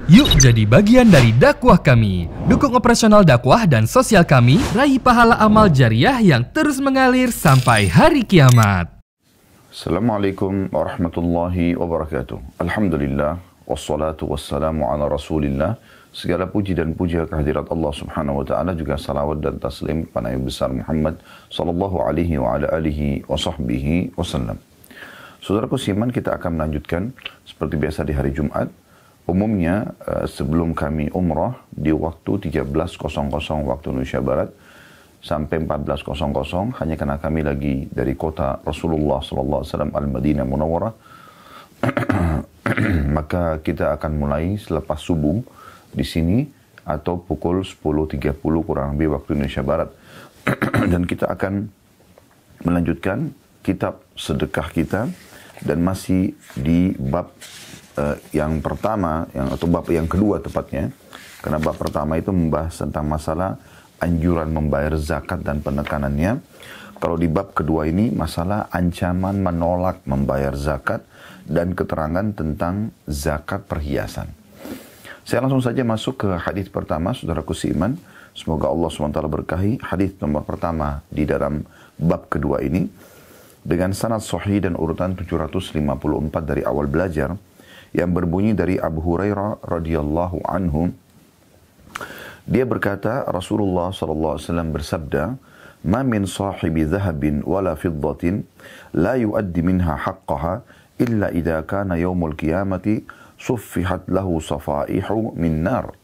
Yuk jadi bagian dari dakwah kami. Dukung operasional dakwah dan sosial kami, raih pahala amal jariah yang terus mengalir sampai hari kiamat. Assalamualaikum warahmatullahi wabarakatuh. Alhamdulillah, wassalatu wassalamu ala rasulillah. Segala puji dan puja kehadirat Allah subhanahu wa ta'ala, juga salawat dan taslim kepada Nabi besar Muhammad sallallahu alaihi wa ala alihi wa sahbihi wasallam. Saudaraku siman, kita akan melanjutkan seperti biasa di hari Jumat. Umumnya sebelum kami umrah di waktu 13.00 waktu Indonesia Barat sampai 14.00, hanya karena kami lagi dari kota Rasulullah SAW Al-Madinah Munawwarah, maka kita akan mulai selepas subuh di sini atau pukul 10.30 kurang lebih waktu Indonesia Barat. Dan kita akan melanjutkan kitab sedekah kita dan masih di bab yang pertama, atau bab yang kedua tepatnya. Karena bab pertama itu membahas tentang masalah anjuran membayar zakat dan penekanannya. Kalau di bab kedua ini masalah ancaman menolak membayar zakat dan keterangan tentang zakat perhiasan. Saya langsung saja masuk ke hadis pertama, saudaraku seiman. Semoga Allah SWT berkahi. Hadis nomor pertama di dalam bab kedua ini dengan sanad sahih dan urutan 754 dari awal belajar, yang berbunyi dari Abu Hurairah radhiyallahu anhu. Dia berkata, Rasulullah sallallahu alaihi wasallam bersabda, "Ma min sahibi dhahabin wala fiddatin la yuaddi minha haqqaha illa idza kana yaumul qiyamati suffihat lahu safaihu min nar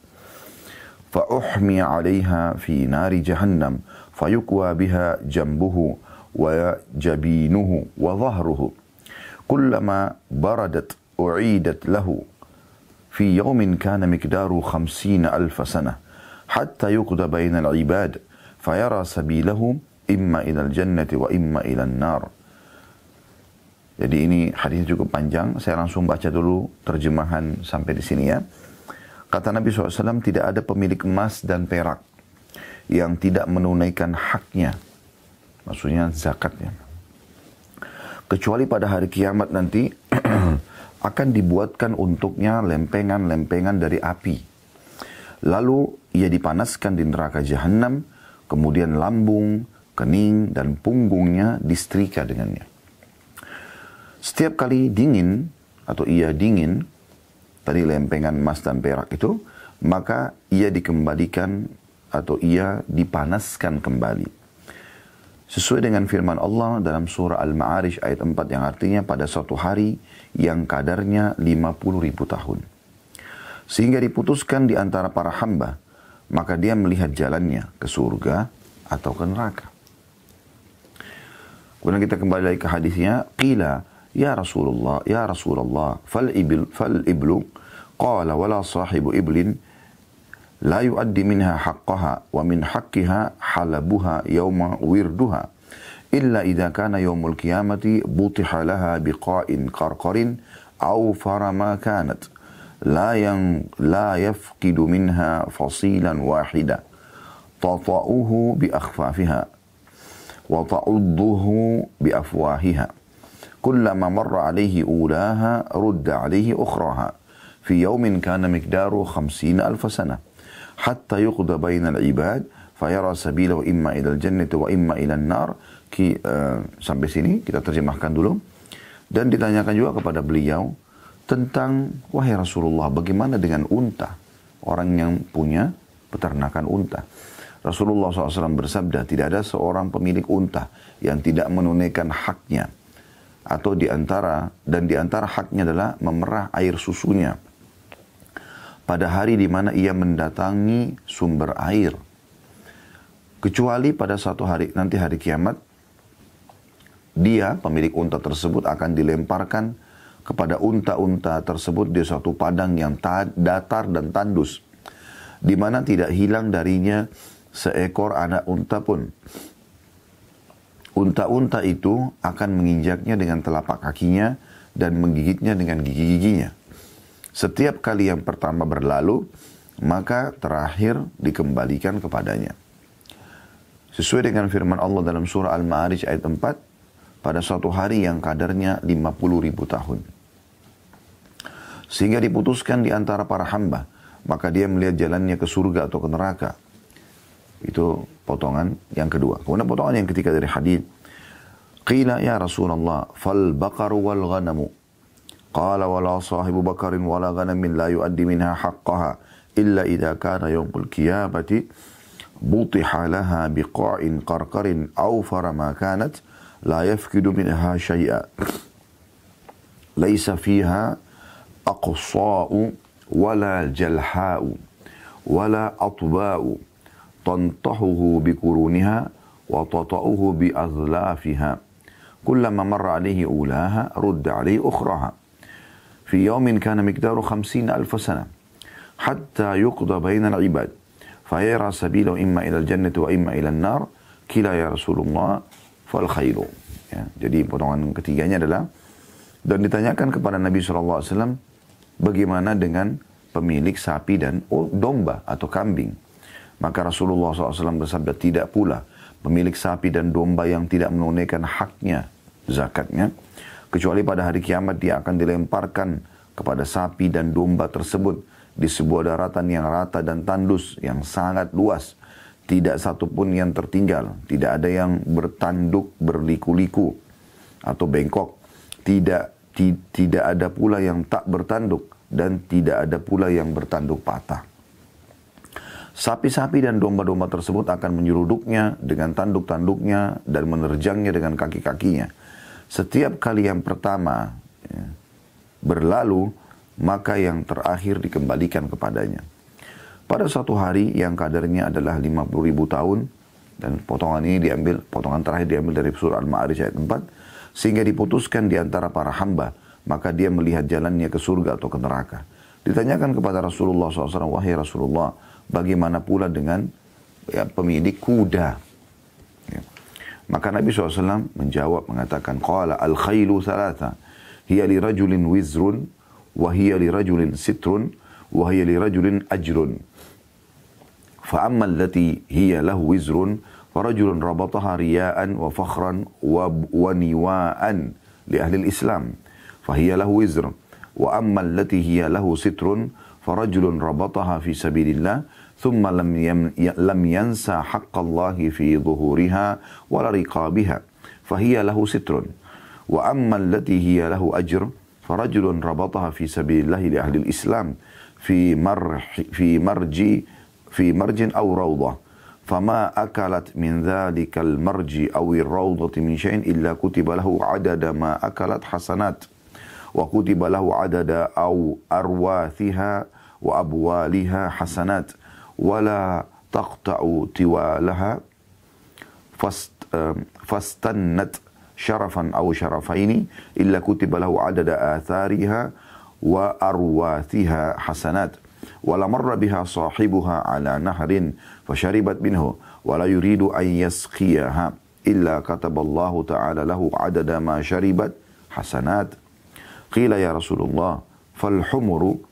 fa uhmiya 'alayha fi nari jahannam fayukwa biha jambuhu wa jabinuhu wa dhahruhu kullama baradat أعيدت له في يوم كان مقداره 50,000 سنة حتى يقضى بين العباد فيرى سبيله إما إلى الجنة وإما إلى النار." Jadi ini hadis cukup panjang. Saya langsung baca dulu terjemahan sampai di sini ya. Kata Nabi SAW, tidak ada pemilik emas dan perak yang tidak menunaikan haknya, maksudnya zakatnya, kecuali pada hari kiamat nanti akan dibuatkan untuknya lempengan-lempengan dari api. Lalu ia dipanaskan di neraka jahanam, kemudian lambung, kening, dan punggungnya disetrika dengannya. Setiap kali dingin, atau ia dingin, tadi lempengan emas dan perak itu, maka ia dikembalikan atau ia dipanaskan kembali. Sesuai dengan firman Allah dalam surah Al-Ma'arij ayat 4 yang artinya pada suatu hari yang kadarnya 50.000 tahun. Sehingga diputuskan di antara para hamba, maka dia melihat jalannya ke surga atau ke neraka. Kemudian kita kembali lagi ke hadisnya. Qila, ya Rasulullah, fal iblu, qala wala sahibu iblin, la yuaddi minha haqqaha wa min haqqiha halabuha yawma wirduha illa idza kana yawmul qiyamati butiha laha biqa'in qarqarin aw farama kanat la yafqidu minha fasilan wahida tata'uhu bi akhfafiha wa ta'udduhu bi afwahiha kullama marra alayhi ulaha rudda alayhi ukhraha fi yawmin kana miqdaru 50,000 sana hatta yuqda bainal ibad fayara sabila wa imma ilal jannati wa imma ilan nar. Sampai sini kita terjemahkan dulu. Dan ditanyakan juga kepada beliau tentang, wahai Rasulullah, bagaimana dengan unta, orang yang punya peternakan unta. Rasulullah SAW bersabda, tidak ada seorang pemilik unta yang tidak menunaikan haknya, atau di antara haknya adalah memerah air susunya pada hari di mana ia mendatangi sumber air. Kecuali pada suatu hari, nanti hari kiamat, dia, pemilik unta tersebut, akan dilemparkan kepada unta-unta tersebut di suatu padang yang datar dan tandus, di mana tidak hilang darinya seekor anak unta pun. Unta-unta itu akan menginjaknya dengan telapak kakinya dan menggigitnya dengan gigi-giginya. Setiap kali yang pertama berlalu, maka terakhir dikembalikan kepadanya. Sesuai dengan firman Allah dalam surah Al-Ma'arij ayat 4, pada suatu hari yang kadarnya 50.000 tahun. Sehingga diputuskan di antara para hamba, maka dia melihat jalannya ke surga atau ke neraka. Itu potongan yang kedua. Kemudian potongan yang ketiga dari hadis, qila ya Rasulullah, fal baqaru wal ghanamu. Qala wala sahibu bakarin wala ghanamin la yuaddi minha haqqaha illa idha kana yawmul qiyamati butiha laha biqa'in qarqarin awfara ma kanat la yafkidu minha syai'a. Laisa fiha aqsa'u wala jalha'u wala atba'u tantahuhu bikuruniha wa tata'uhu biazlafiha kullama marra alaihi ulaha rudda alaihi ukhraha fi yawmin kana miqdaru 50,000 sana hatta yuqda bainal ibad fayara sabilahu imma ila al-jannati wa imma ila an-nar kila ya Rasulullah fal khairu. Ya, jadi potongan ketiganya adalah, dan ditanyakan kepada Nabi SAW, bagaimana dengan pemilik sapi dan domba atau kambing. Maka Rasulullah SAW bersabda, tidak pula pemilik sapi dan domba yang tidak menunaikan haknya, zakatnya, kecuali pada hari kiamat dia akan dilemparkan kepada sapi dan domba tersebut di sebuah daratan yang rata dan tandus yang sangat luas. Tidak satu pun yang tertinggal, tidak ada yang bertanduk, berliku-liku atau bengkok. Tidak ada pula yang tak bertanduk dan tidak ada pula yang bertanduk patah. Sapi-sapi dan domba-domba tersebut akan menyeruduknya dengan tanduk-tanduknya dan menerjangnya dengan kaki-kakinya. Setiap kali yang pertama berlalu, maka yang terakhir dikembalikan kepadanya. Pada suatu hari yang kadarnya adalah 50.000 tahun, dan potongan ini diambil, potongan terakhir diambil dari surah Al-Ma'arij ayat 4, sehingga diputuskan di antara para hamba, maka dia melihat jalannya ke surga atau ke neraka. Ditanyakan kepada Rasulullah SAW, wahai Rasulullah, bagaimana pula dengan pemilik kuda? Ya. Maka Nabi SAW menjawab, mengatakan, qala al-khailu thalatha, hiya li rajulin wizrun, wa hiya li rajulin sitrun, wa hiya li rajulin ajrun. Fa'amma allati hiya lahu wizrun, farajulun rabataha riya'an wa fakhran wa niwa'an li ahli al-Islam, fahiya lahu wizr. Wa amma allati hiya lahu sitrun, farajulun rabataha fi sabilillah, thumma lam yansa haqqallahi fi dhuhuriha wa la riqabiha, fahiya lahu sitrun. Wa amma allati hiya lahu ajr, farajulun rabataha fi sabilillah li ahli al-Islam, fi marjin aw rawdah, fama akalat min dhalikal marji aw ar-rawdati min shay'in illa kutiba lahu adada ma akalat hasanat wa kutiba lahu adada aw arwathiha wa abwaliha hasanat wala taqta'u tiwalaha fastannat syarafan aw syarafaini illa kutiba lahu adada athariha wa arwathiha hasanat wala marra biha sahibuha ala nahrin fasharibat minhu wala yuridu an yasqiyaha illa kataballahu ta'ala lahu adada ma sharibat hasanat. Qila ya Rasulullah fal humuru,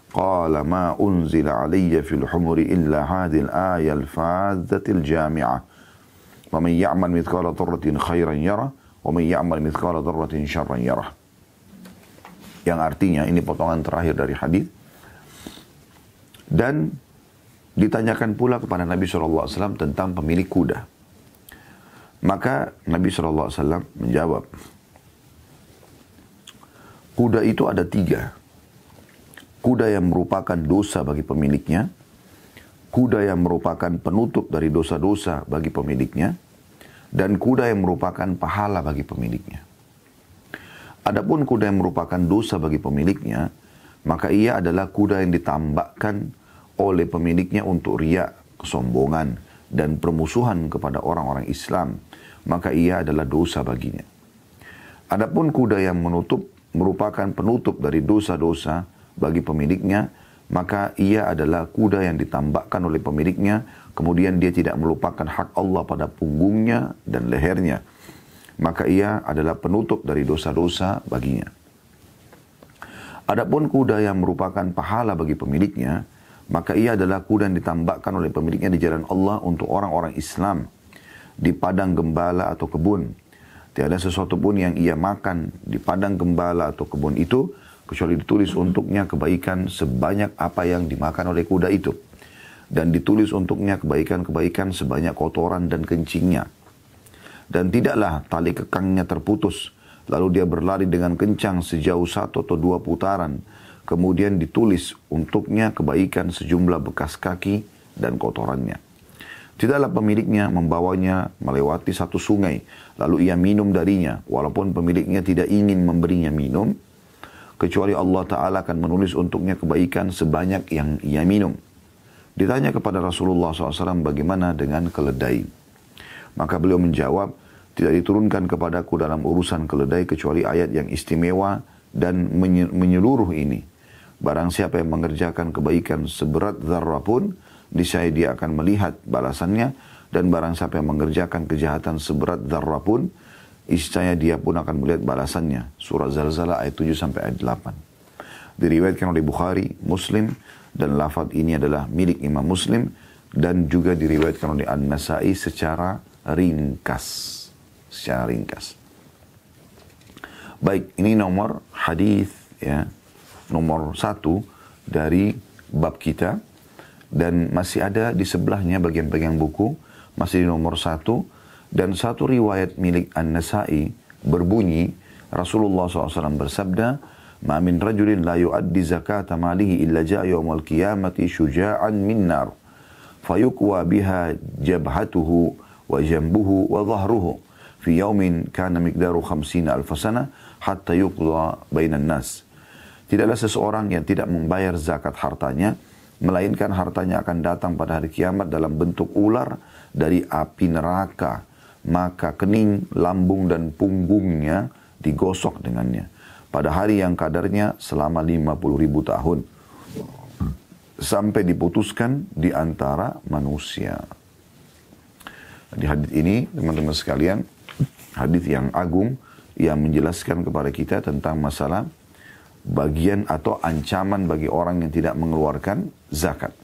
qala ma unzila alayya fil humuri illa hadhil ayah al-fadhatil jami'ah wa man ya'mal mithqala dharratin khairan yarah wa man ya'mal mithqala dharratin syarran yarah. Yang artinya, ini potongan terakhir dari hadis. Dan ditanyakan pula kepada Nabi SAW tentang pemilik kuda. Maka Nabi SAW menjawab, kuda itu ada 3. Kuda yang merupakan dosa bagi pemiliknya, kuda yang merupakan penutup dari dosa-dosa bagi pemiliknya, dan kuda yang merupakan pahala bagi pemiliknya. Adapun kuda yang merupakan dosa bagi pemiliknya, maka ia adalah kuda yang ditambahkan oleh pemiliknya untuk riya, kesombongan, dan permusuhan kepada orang-orang Islam. Maka ia adalah dosa baginya. Adapun kuda yang merupakan penutup dari dosa-dosa bagi pemiliknya, maka ia adalah kuda yang ditambahkan oleh pemiliknya, kemudian dia tidak melupakan hak Allah pada punggungnya dan lehernya. Maka ia adalah penutup dari dosa-dosa baginya. Adapun kuda yang merupakan pahala bagi pemiliknya, maka ia adalah kuda yang ditambahkan oleh pemiliknya di jalan Allah untuk orang-orang Islam, di padang gembala atau kebun. Tiada sesuatu pun yang ia makan di padang gembala atau kebun itu, kecuali ditulis untuknya kebaikan sebanyak apa yang dimakan oleh kuda itu. Dan ditulis untuknya kebaikan-kebaikan sebanyak kotoran dan kencingnya. Dan tidaklah tali kekangnya terputus, lalu dia berlari dengan kencang sejauh 1 atau 2 putaran. Kemudian ditulis untuknya kebaikan sejumlah bekas kaki dan kotorannya. Tidaklah pemiliknya membawanya melewati satu sungai, lalu ia minum darinya, walaupun pemiliknya tidak ingin memberinya minum, kecuali Allah Ta'ala akan menulis untuknya kebaikan sebanyak yang ia minum. Ditanya kepada Rasulullah SAW bagaimana dengan keledai. Maka beliau menjawab, tidak diturunkan kepadaku dalam urusan keledai kecuali ayat yang istimewa dan menyeluruh ini. Barang siapa yang mengerjakan kebaikan seberat zarrah pun, niscaya dia akan melihat balasannya, dan barang siapa yang mengerjakan kejahatan seberat zarrah pun, niscaya dia pun akan melihat balasannya. Surah Zalzalah ayat 7 sampai ayat 8. Diriwayatkan oleh Bukhari, Muslim, dan lafaz ini adalah milik Imam Muslim, dan juga diriwayatkan oleh An-Nasai secara ringkas. Baik, ini nomor hadis ya, nomor 1 dari bab kita, dan masih ada di sebelahnya bagian-bagian buku, masih di nomor 1, dan satu riwayat milik An-Nasai berbunyi, Rasulullah SAW bersabda, "Ma min rajulin la yu'addi zakata malihi illa ja'a yawmal qiyamati syuja'an min nar, fayukwa biha jabhatuhu wa jambuhu wa dhahruhu, fi yawmin kana miqdaru 50,000 sana, hatta yuqda bainan nas." Tidaklah seseorang yang tidak membayar zakat hartanya, melainkan hartanya akan datang pada hari kiamat dalam bentuk ular dari api neraka, maka kening, lambung dan punggungnya digosok dengannya pada hari yang kadarnya selama 50.000 tahun, sampai diputuskan di antara manusia. Di hadis ini, teman-teman sekalian, hadis yang agung yang menjelaskan kepada kita tentang masalah bagian atau ancaman bagi orang yang tidak mengeluarkan zakat.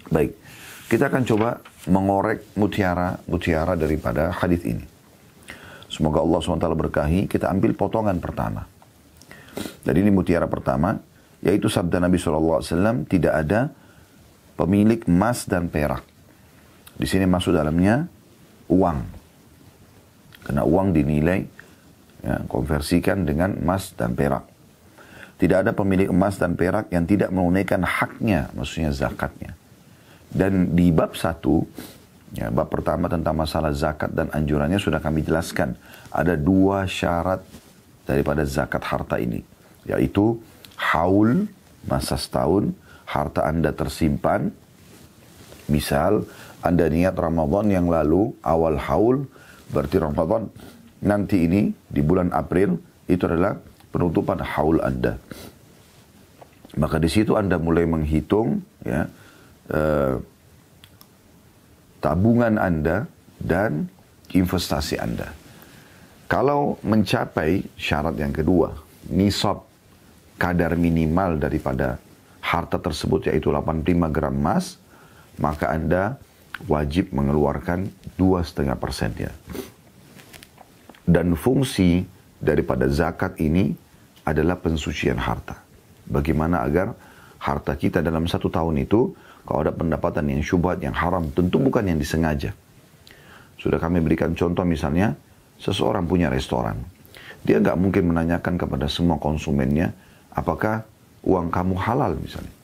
Baik, kita akan coba mengorek mutiara daripada hadis ini. Semoga Allah SWT berkahi. Kita ambil potongan pertama. Jadi ini mutiara pertama, yaitu sabda Nabi SAW, tidak ada pemilik emas dan perak. Di sini masuk dalamnya uang. Karena uang dinilai, ya, konversikan dengan emas dan perak. Tidak ada pemilik emas dan perak yang tidak menunaikan haknya, maksudnya zakatnya. Dan di bab 1, ya, bab pertama tentang masalah zakat dan anjurannya sudah kami jelaskan. Ada 2 syarat daripada zakat harta ini, yaitu haul, masa setahun, harta Anda tersimpan. Misal, Anda niat Ramadan yang lalu, awal haul, berarti Ramadan nanti ini, di bulan April, itu adalah penutupan haul Anda. Maka di situ Anda mulai menghitung, ya, tabungan Anda dan investasi Anda. Kalau mencapai syarat yang kedua, nisab, kadar minimal daripada harta tersebut yaitu 85 gram emas, maka Anda wajib mengeluarkan 2,5%-nya. Dan fungsi daripada zakat ini adalah pensucian harta. Bagaimana agar harta kita dalam 1 tahun itu, kalau ada pendapatan yang syubhat, yang haram, tentu bukan yang disengaja. Sudah kami berikan contoh misalnya, seseorang punya restoran. Dia nggak mungkin menanyakan kepada semua konsumennya, apakah uang kamu halal misalnya.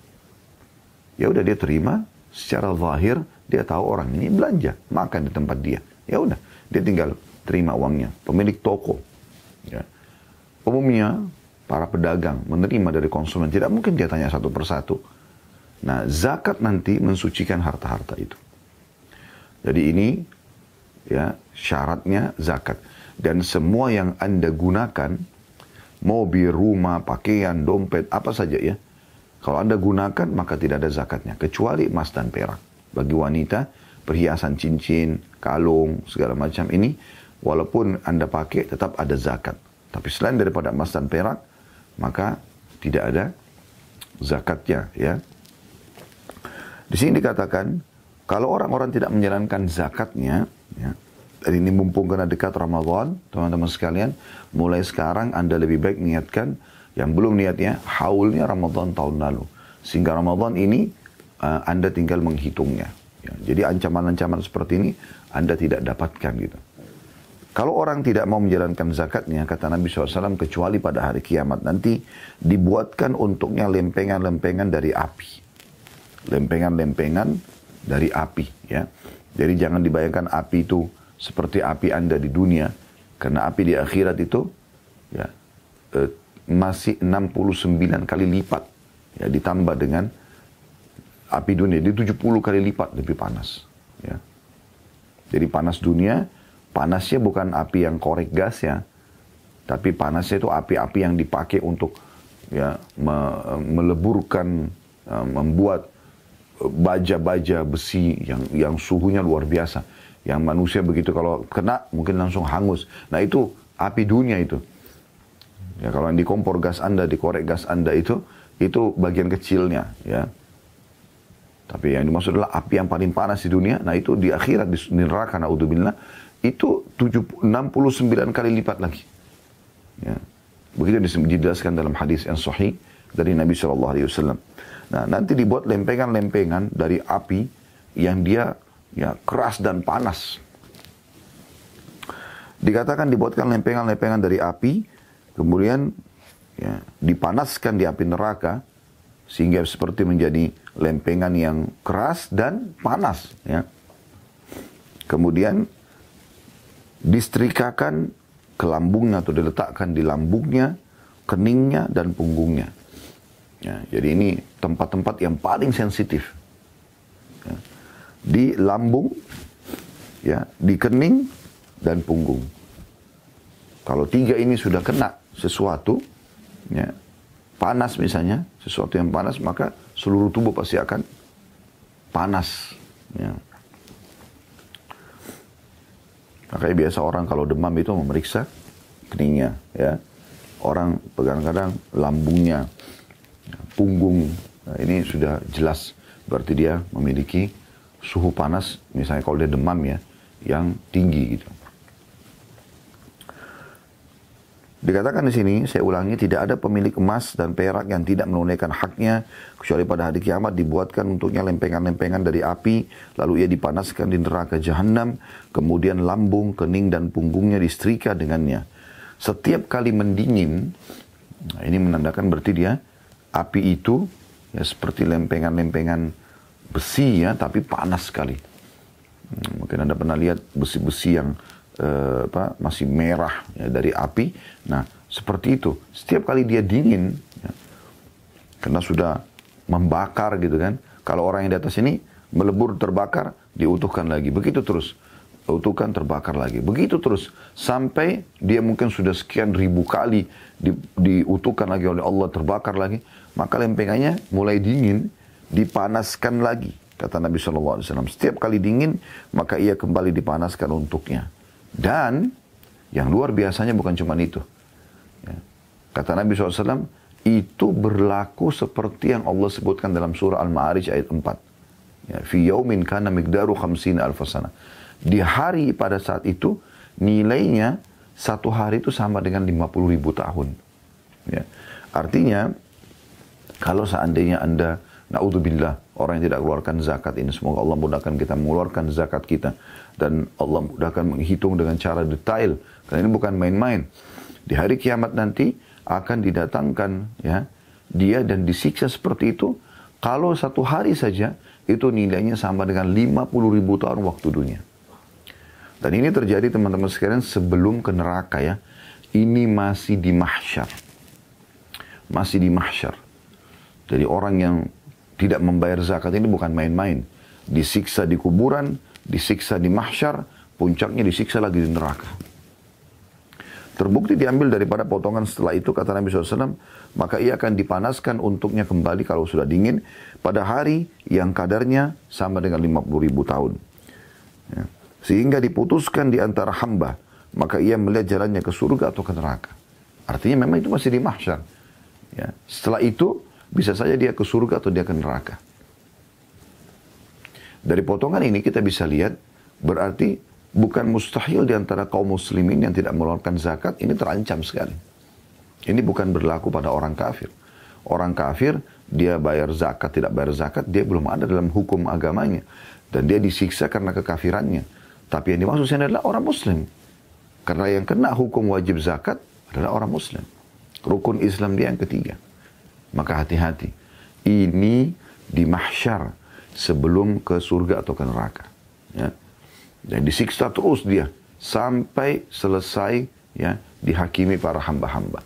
Ya udah dia terima, secara zahir dia tahu orang ini belanja, makan di tempat dia. Ya udah, dia tinggal terima uangnya. Pemilik toko, ya. Umumnya para pedagang menerima dari konsumen, tidak mungkin dia tanya satu persatu. Nah, zakat nanti mensucikan harta-harta itu. Jadi ini, ya, syaratnya zakat. Dan semua yang Anda gunakan, mobil, rumah, pakaian, dompet, apa saja ya, kalau Anda gunakan maka tidak ada zakatnya, kecuali emas dan perak. Bagi wanita, perhiasan cincin, kalung, segala macam ini, walaupun Anda pakai tetap ada zakat. Tapi selain daripada emas dan perak, maka tidak ada zakatnya, ya. Di sini dikatakan, kalau orang-orang tidak menjalankan zakatnya, ya, dan ini mumpung kena dekat Ramadan, teman-teman sekalian, mulai sekarang Anda lebih baik niatkan Yang belum niatnya, haulnya Ramadan tahun lalu. Sehingga Ramadan ini Anda tinggal menghitungnya. Ya, jadi ancaman-ancaman seperti ini Anda tidak dapatkan gitu. Kalau orang tidak mau menjalankan zakatnya, kata Nabi SAW, kecuali pada hari kiamat nanti dibuatkan untuknya lempengan-lempengan dari api. Lempengan-lempengan dari api. Ya. Jadi jangan dibayangkan api itu seperti api Anda di dunia. Karena api di akhirat itu ya, masih 69 kali lipat. Ya, ditambah dengan api dunia. Di 70 kali lipat lebih panas. Ya. Jadi panas dunia, panasnya bukan api yang korek gas ya. Tapi panasnya itu api-api yang dipakai untuk ya, meleburkan, membuat baja-baja besi yang suhunya luar biasa. Yang manusia begitu kalau kena mungkin langsung hangus. Nah itu api dunia itu. Ya kalau yang di kompor gas Anda, di korek gas Anda itu bagian kecilnya ya. Tapi yang dimaksud adalah api yang paling panas di dunia. Nah itu di akhirat, di neraka, naudzubillah, itu 69 kali lipat lagi. Ya. Begitu dijelaskan dalam hadis yang sahih dari Nabi SAW. Nah nanti dibuat lempengan-lempengan dari api yang dia ya keras dan panas. Dikatakan dibuatkan lempengan-lempengan dari api, kemudian ya, dipanaskan di api neraka, sehingga seperti menjadi lempengan yang keras dan panas. Ya. Kemudian disetrikakan ke lambungnya atau diletakkan di lambungnya, keningnya, dan punggungnya. Ya, jadi ini tempat-tempat yang paling sensitif. Ya. Di lambung, ya, di kening, dan punggung. Kalau tiga ini sudah kena sesuatu, ya, panas misalnya, sesuatu yang panas, maka seluruh tubuh pasti akan panas. Ya. Makanya biasa orang kalau demam itu memeriksa keningnya, ya. Orang kadang-kadang lambungnya, punggung, nah, ini sudah jelas berarti dia memiliki suhu panas, misalnya kalau dia demam ya, yang tinggi gitu. Dikatakan di sini, saya ulangi, tidak ada pemilik emas dan perak yang tidak menunaikan haknya, kecuali pada hari kiamat dibuatkan untuknya lempengan-lempengan dari api, lalu ia dipanaskan di neraka jahanam, kemudian lambung, kening, dan punggungnya disetrika dengannya. Setiap kali mendingin, nah ini menandakan berarti dia, api itu ya seperti lempengan-lempengan besi ya, tapi panas sekali. Mungkin Anda pernah lihat besi-besi yang masih merah ya, dari api. Nah, seperti itu. Setiap kali dia dingin, ya, karena sudah membakar gitu kan. Kalau orang yang di atas ini melebur, terbakar, diutuhkan lagi. Begitu terus. Utuhkan, terbakar lagi. Begitu terus. Sampai dia mungkin sudah sekian ribu kali diutuhkan lagi oleh Allah, terbakar lagi. Maka lempengannya mulai dingin, dipanaskan lagi. Kata Nabi SAW. Setiap kali dingin, maka ia kembali dipanaskan untuknya. Dan yang luar biasanya bukan cuma itu. Ya. Kata Nabi SAW, itu berlaku seperti yang Allah sebutkan dalam surah Al-Ma'arij ayat 4. Ya, fi yaumin kana miqdaru 50 alf sana. Di hari pada saat itu, nilainya satu hari itu sama dengan 50.000 tahun. Ya. Artinya, kalau seandainya Anda, na'udzubillah, orang yang tidak keluarkan zakat ini, semoga Allah mudahkan kita mengeluarkan zakat kita. Dan Allah mudahkan menghitung dengan cara detail. Karena ini bukan main-main. Di hari kiamat nanti akan didatangkan ya dia dan disiksa seperti itu. Kalau satu hari saja itu nilainya sama dengan 50.000 tahun waktu dunia. Dan ini terjadi teman-teman sekalian sebelum ke neraka ya. Ini masih di mahsyar. Masih di mahsyar. Jadi orang yang tidak membayar zakat ini bukan main-main. Disiksa di kuburan, disiksa di mahsyar, puncaknya disiksa lagi di neraka. Terbukti diambil daripada potongan setelah itu, kata Nabi SAW, maka ia akan dipanaskan untuknya kembali kalau sudah dingin, pada hari yang kadarnya sama dengan 50.000 tahun. Ya. Sehingga diputuskan di antara hamba, maka ia melihat jalannya ke surga atau ke neraka. Artinya memang itu masih di mahsyar. Ya. Setelah itu, bisa saja dia ke surga atau dia ke neraka. Dari potongan ini kita bisa lihat, berarti bukan mustahil di antara kaum muslimin yang tidak mengeluarkan zakat, ini terancam sekali. Ini bukan berlaku pada orang kafir. Orang kafir, dia bayar zakat, tidak bayar zakat, dia belum ada dalam hukum agamanya. Dan dia disiksa karena kekafirannya. Tapi yang dimaksud sini adalah orang muslim. Karena yang kena hukum wajib zakat adalah orang muslim. Rukun Islam dia yang ketiga. Maka hati-hati. Ini di mahsyar sebelum ke surga atau ke neraka. Ya. Dan disiksa terus dia sampai selesai ya dihakimi para hamba-hamba.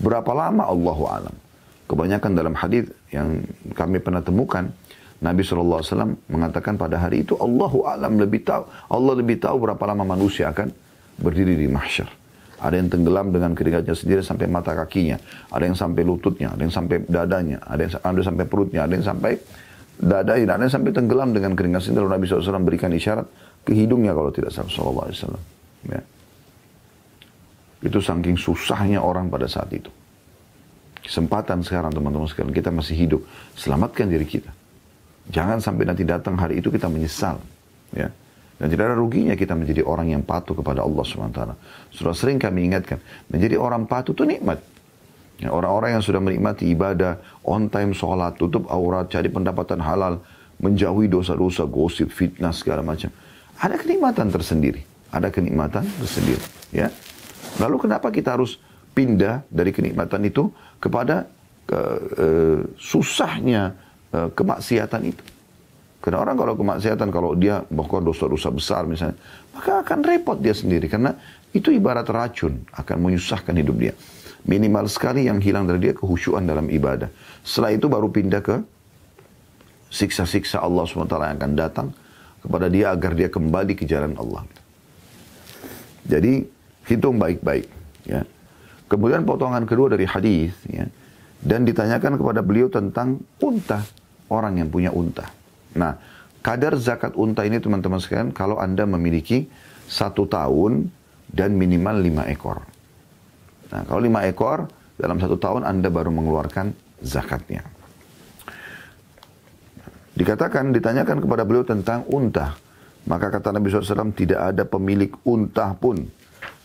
Berapa lama Allahu alam. Kebanyakan dalam hadis yang kami pernah temukan, Nabi SAW mengatakan pada hari itu Allahu alam lebih tahu. Allah lebih tahu berapa lama manusia akan berdiri di mahsyar. Ada yang tenggelam dengan keringatnya sendiri sampai mata kakinya, ada yang sampai lututnya, ada yang sampai dadanya, ada yang sampai perutnya, ada yang sampai dadanya, ada yang sampai tenggelam dengan keringat sendiri. Nabi SAW berikan isyarat ke hidungnya kalau tidak salah sallallahu alaihi wasallam. Ya. Itu saking susahnya orang pada saat itu. Kesempatan sekarang teman-teman sekalian, kita masih hidup, selamatkan diri kita. Jangan sampai nanti datang hari itu kita menyesal. Ya. Dan tidak ada ruginya kita menjadi orang yang patuh kepada Allah SWT. Sudah sering kami ingatkan, menjadi orang patuh itu nikmat. Ya, orang-orang yang sudah menikmati ibadah, on time sholat, tutup aurat, cari pendapatan halal, menjauhi dosa-dosa, gosip, fitnah, segala macam. Ada kenikmatan tersendiri. Ada kenikmatan tersendiri. Ya. Lalu kenapa kita harus pindah dari kenikmatan itu kepada susahnya kemaksiatan itu? Karena orang kalau kemaksiatan, kalau dia bahkan dosa-dosa besar misalnya, maka akan repot dia sendiri. Karena itu ibarat racun, akan menyusahkan hidup dia. Minimal sekali yang hilang dari dia kehusyuan dalam ibadah. Setelah itu baru pindah ke siksa-siksa Allah SWT yang akan datang kepada dia agar dia kembali ke jalan Allah. Jadi hitung baik-baik. Ya. Kemudian potongan kedua dari hadis, ya, dan ditanyakan kepada beliau tentang unta, orang yang punya unta. Nah, kadar zakat unta ini teman-teman sekalian, kalau Anda memiliki 1 tahun dan minimal 5 ekor. Nah, kalau 5 ekor, dalam 1 tahun Anda baru mengeluarkan zakatnya. Ditanyakan kepada beliau tentang unta. Maka kata Nabi SAW, tidak ada pemilik unta pun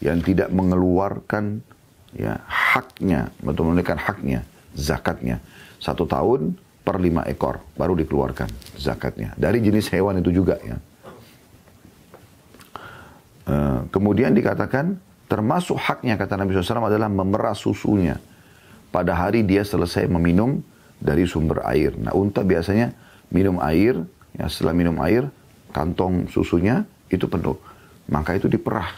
yang tidak mengeluarkan ya, haknya, betul menunaikan haknya, zakatnya. 1 tahun per 5 ekor baru dikeluarkan zakatnya. Dari jenis hewan itu juga ya. Kemudian dikatakan termasuk haknya kata Nabi SAW adalah memerah susunya pada hari dia selesai meminum dari sumber air. Nah unta biasanya minum air, ya setelah minum air kantong susunya itu penuh, maka itu diperah.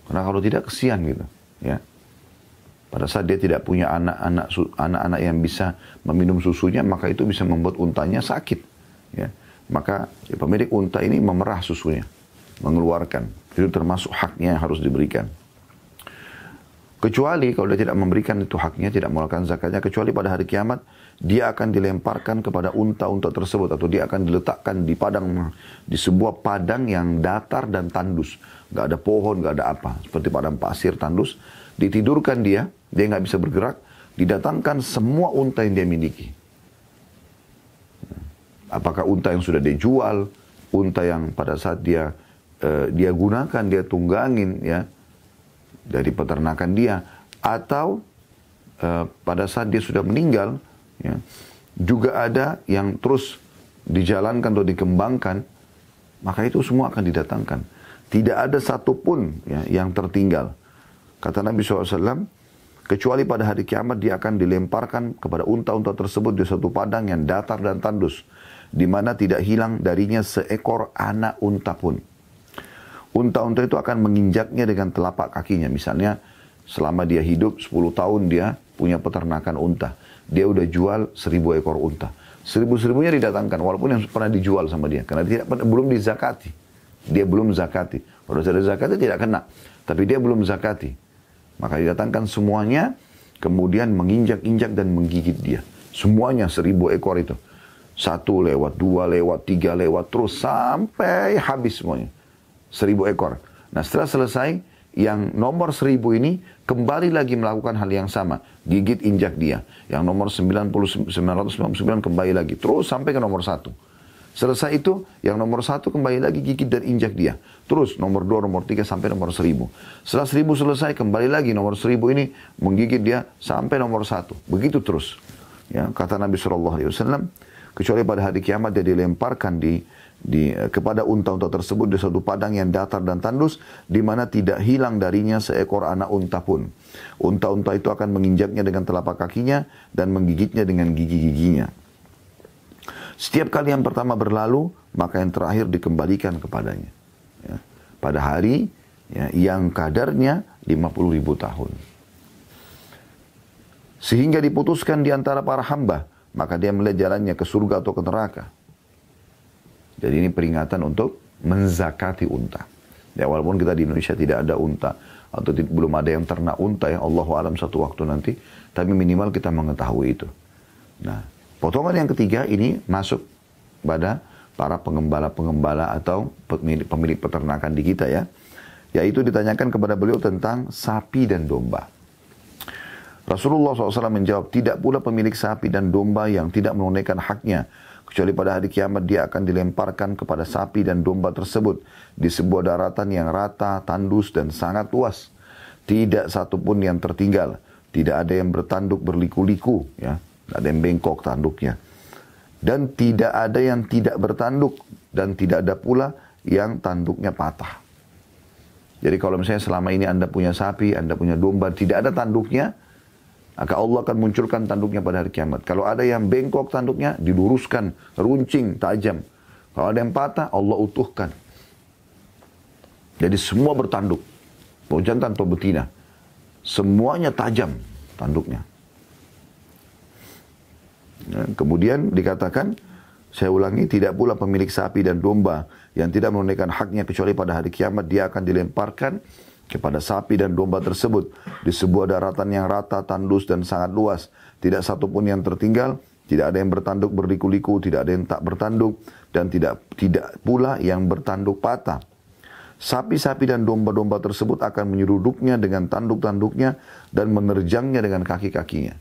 Karena kalau tidak kesian gitu, ya. Pada saat dia tidak punya anak-anak yang bisa meminum susunya, maka itu bisa membuat untanya sakit. Ya. Maka ya, pemilik unta ini memerah susunya, mengeluarkan. Itu termasuk haknya yang harus diberikan. Kecuali kalau dia tidak memberikan itu haknya, tidak mengeluarkan zakatnya, kecuali pada hari kiamat, dia akan dilemparkan kepada unta-unta tersebut, atau dia akan diletakkan di sebuah padang yang datar dan tandus. Gak ada pohon, gak ada apa. Seperti padang pasir tandus. Ditidurkan dia nggak bisa bergerak, didatangkan semua unta yang dia miliki. Apakah unta yang sudah dijual, unta yang pada saat dia gunakan, dia tunggangin ya dari peternakan dia, atau pada saat dia sudah meninggal, ya, juga ada yang terus dijalankan atau dikembangkan, maka itu semua akan didatangkan. Tidak ada satupun ya, yang tertinggal. Kata Nabi SAW, kecuali pada hari kiamat dia akan dilemparkan kepada unta-unta tersebut di satu padang yang datar dan tandus, di mana tidak hilang darinya seekor anak unta pun. Unta-unta itu akan menginjaknya dengan telapak kakinya. Misalnya selama dia hidup 10 tahun dia punya peternakan unta. Dia udah jual 1000 ekor unta. 1000-1000-nya didatangkan walaupun yang pernah dijual sama dia. Karena belum dizakati. Dia belum zakati. Kalau sudah zakati tidak kena. Tapi dia belum zakati. Maka didatangkan semuanya, kemudian menginjak-injak dan menggigit dia. Semuanya 1000 ekor itu. 1 lewat, 2 lewat, 3 lewat, terus sampai habis semuanya. 1000 ekor. Nah setelah selesai, yang nomor 1000 ini kembali lagi melakukan hal yang sama. Gigit injak dia. Yang nomor 999 kembali lagi. Terus sampai ke nomor 1. Selesai itu, yang nomor 1 kembali lagi gigit dan injak dia. Terus nomor 2, nomor 3 sampai nomor 1000. Setelah 1000 selesai, kembali lagi nomor 1000 ini menggigit dia sampai nomor 1. Begitu terus. Ya, kata Nabi SAW, kecuali pada hari kiamat dia dilemparkan kepada unta-unta tersebut di suatu padang yang datar dan tandus, di mana tidak hilang darinya seekor anak unta pun. Unta-unta itu akan menginjaknya dengan telapak kakinya dan menggigitnya dengan gigi-giginya. Setiap kali yang pertama berlalu, maka yang terakhir dikembalikan kepadanya. Ya, pada hari yang kadarnya 50.000 tahun. Sehingga diputuskan di antara para hamba, maka dia melihat jalannya ke surga atau ke neraka. Jadi ini peringatan untuk menzakati unta. Ya, walaupun kita di Indonesia tidak ada unta, atau belum ada yang ternak unta ya, Allahu alam satu waktu nanti, tapi minimal kita mengetahui itu. Nah, potongan yang ketiga ini masuk pada para pengembala-pengembala atau pemilik peternakan di kita ya. Yaitu ditanyakan kepada beliau tentang sapi dan domba. Rasulullah SAW menjawab, tidak pula pemilik sapi dan domba yang tidak menunaikan haknya. Kecuali pada hari kiamat dia akan dilemparkan kepada sapi dan domba tersebut di sebuah daratan yang rata, tandus dan sangat luas. Tidak satupun yang tertinggal. Tidak ada yang bertanduk berliku-liku. Ya. Tidak ada yang bengkok tanduknya. Dan tidak ada yang tidak bertanduk. Dan tidak ada pula yang tanduknya patah. Jadi kalau misalnya selama ini Anda punya sapi, Anda punya domba, tidak ada tanduknya, maka Allah akan munculkan tanduknya pada hari kiamat. Kalau ada yang bengkok tanduknya, diluruskan, runcing, tajam. Kalau ada yang patah, Allah utuhkan. Jadi semua bertanduk. Mau jantan atau betina. Semuanya tajam tanduknya. Nah, kemudian dikatakan, saya ulangi, tidak pula pemilik sapi dan domba yang tidak menunaikan haknya kecuali pada hari kiamat, dia akan dilemparkan kepada sapi dan domba tersebut di sebuah daratan yang rata, tandus dan sangat luas. Tidak satupun yang tertinggal, tidak ada yang bertanduk berliku-liku, tidak ada yang tak bertanduk, dan tidak pula yang bertanduk patah. Sapi-sapi dan domba-domba tersebut akan menyeruduknya dengan tanduk-tanduknya dan menerjangnya dengan kaki-kakinya.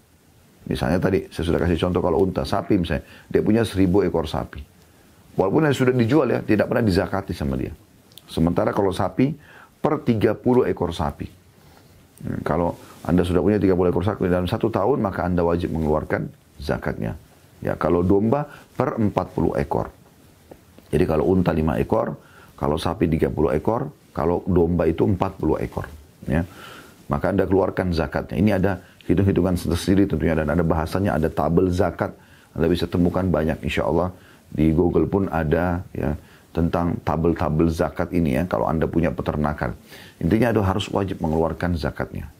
Misalnya tadi, saya sudah kasih contoh kalau unta, sapi misalnya, dia punya 1000 ekor sapi. Walaupun yang sudah dijual ya, tidak pernah dizakati sama dia. Sementara kalau sapi, per 30 ekor sapi. Kalau Anda sudah punya 30 ekor sapi dalam 1 tahun, maka Anda wajib mengeluarkan zakatnya. Ya, kalau domba per 40 ekor. Jadi kalau unta 5 ekor, kalau sapi 30 ekor, kalau domba itu 40 ekor. Ya. Maka Anda keluarkan zakatnya. Ini ada hitung-hitungan sendiri tentunya, dan ada bahasanya, ada tabel zakat. Anda bisa temukan banyak insya Allah. Di Google pun ada ya, tentang tabel-tabel zakat ini ya, kalau Anda punya peternakan. Intinya harus wajib mengeluarkan zakatnya.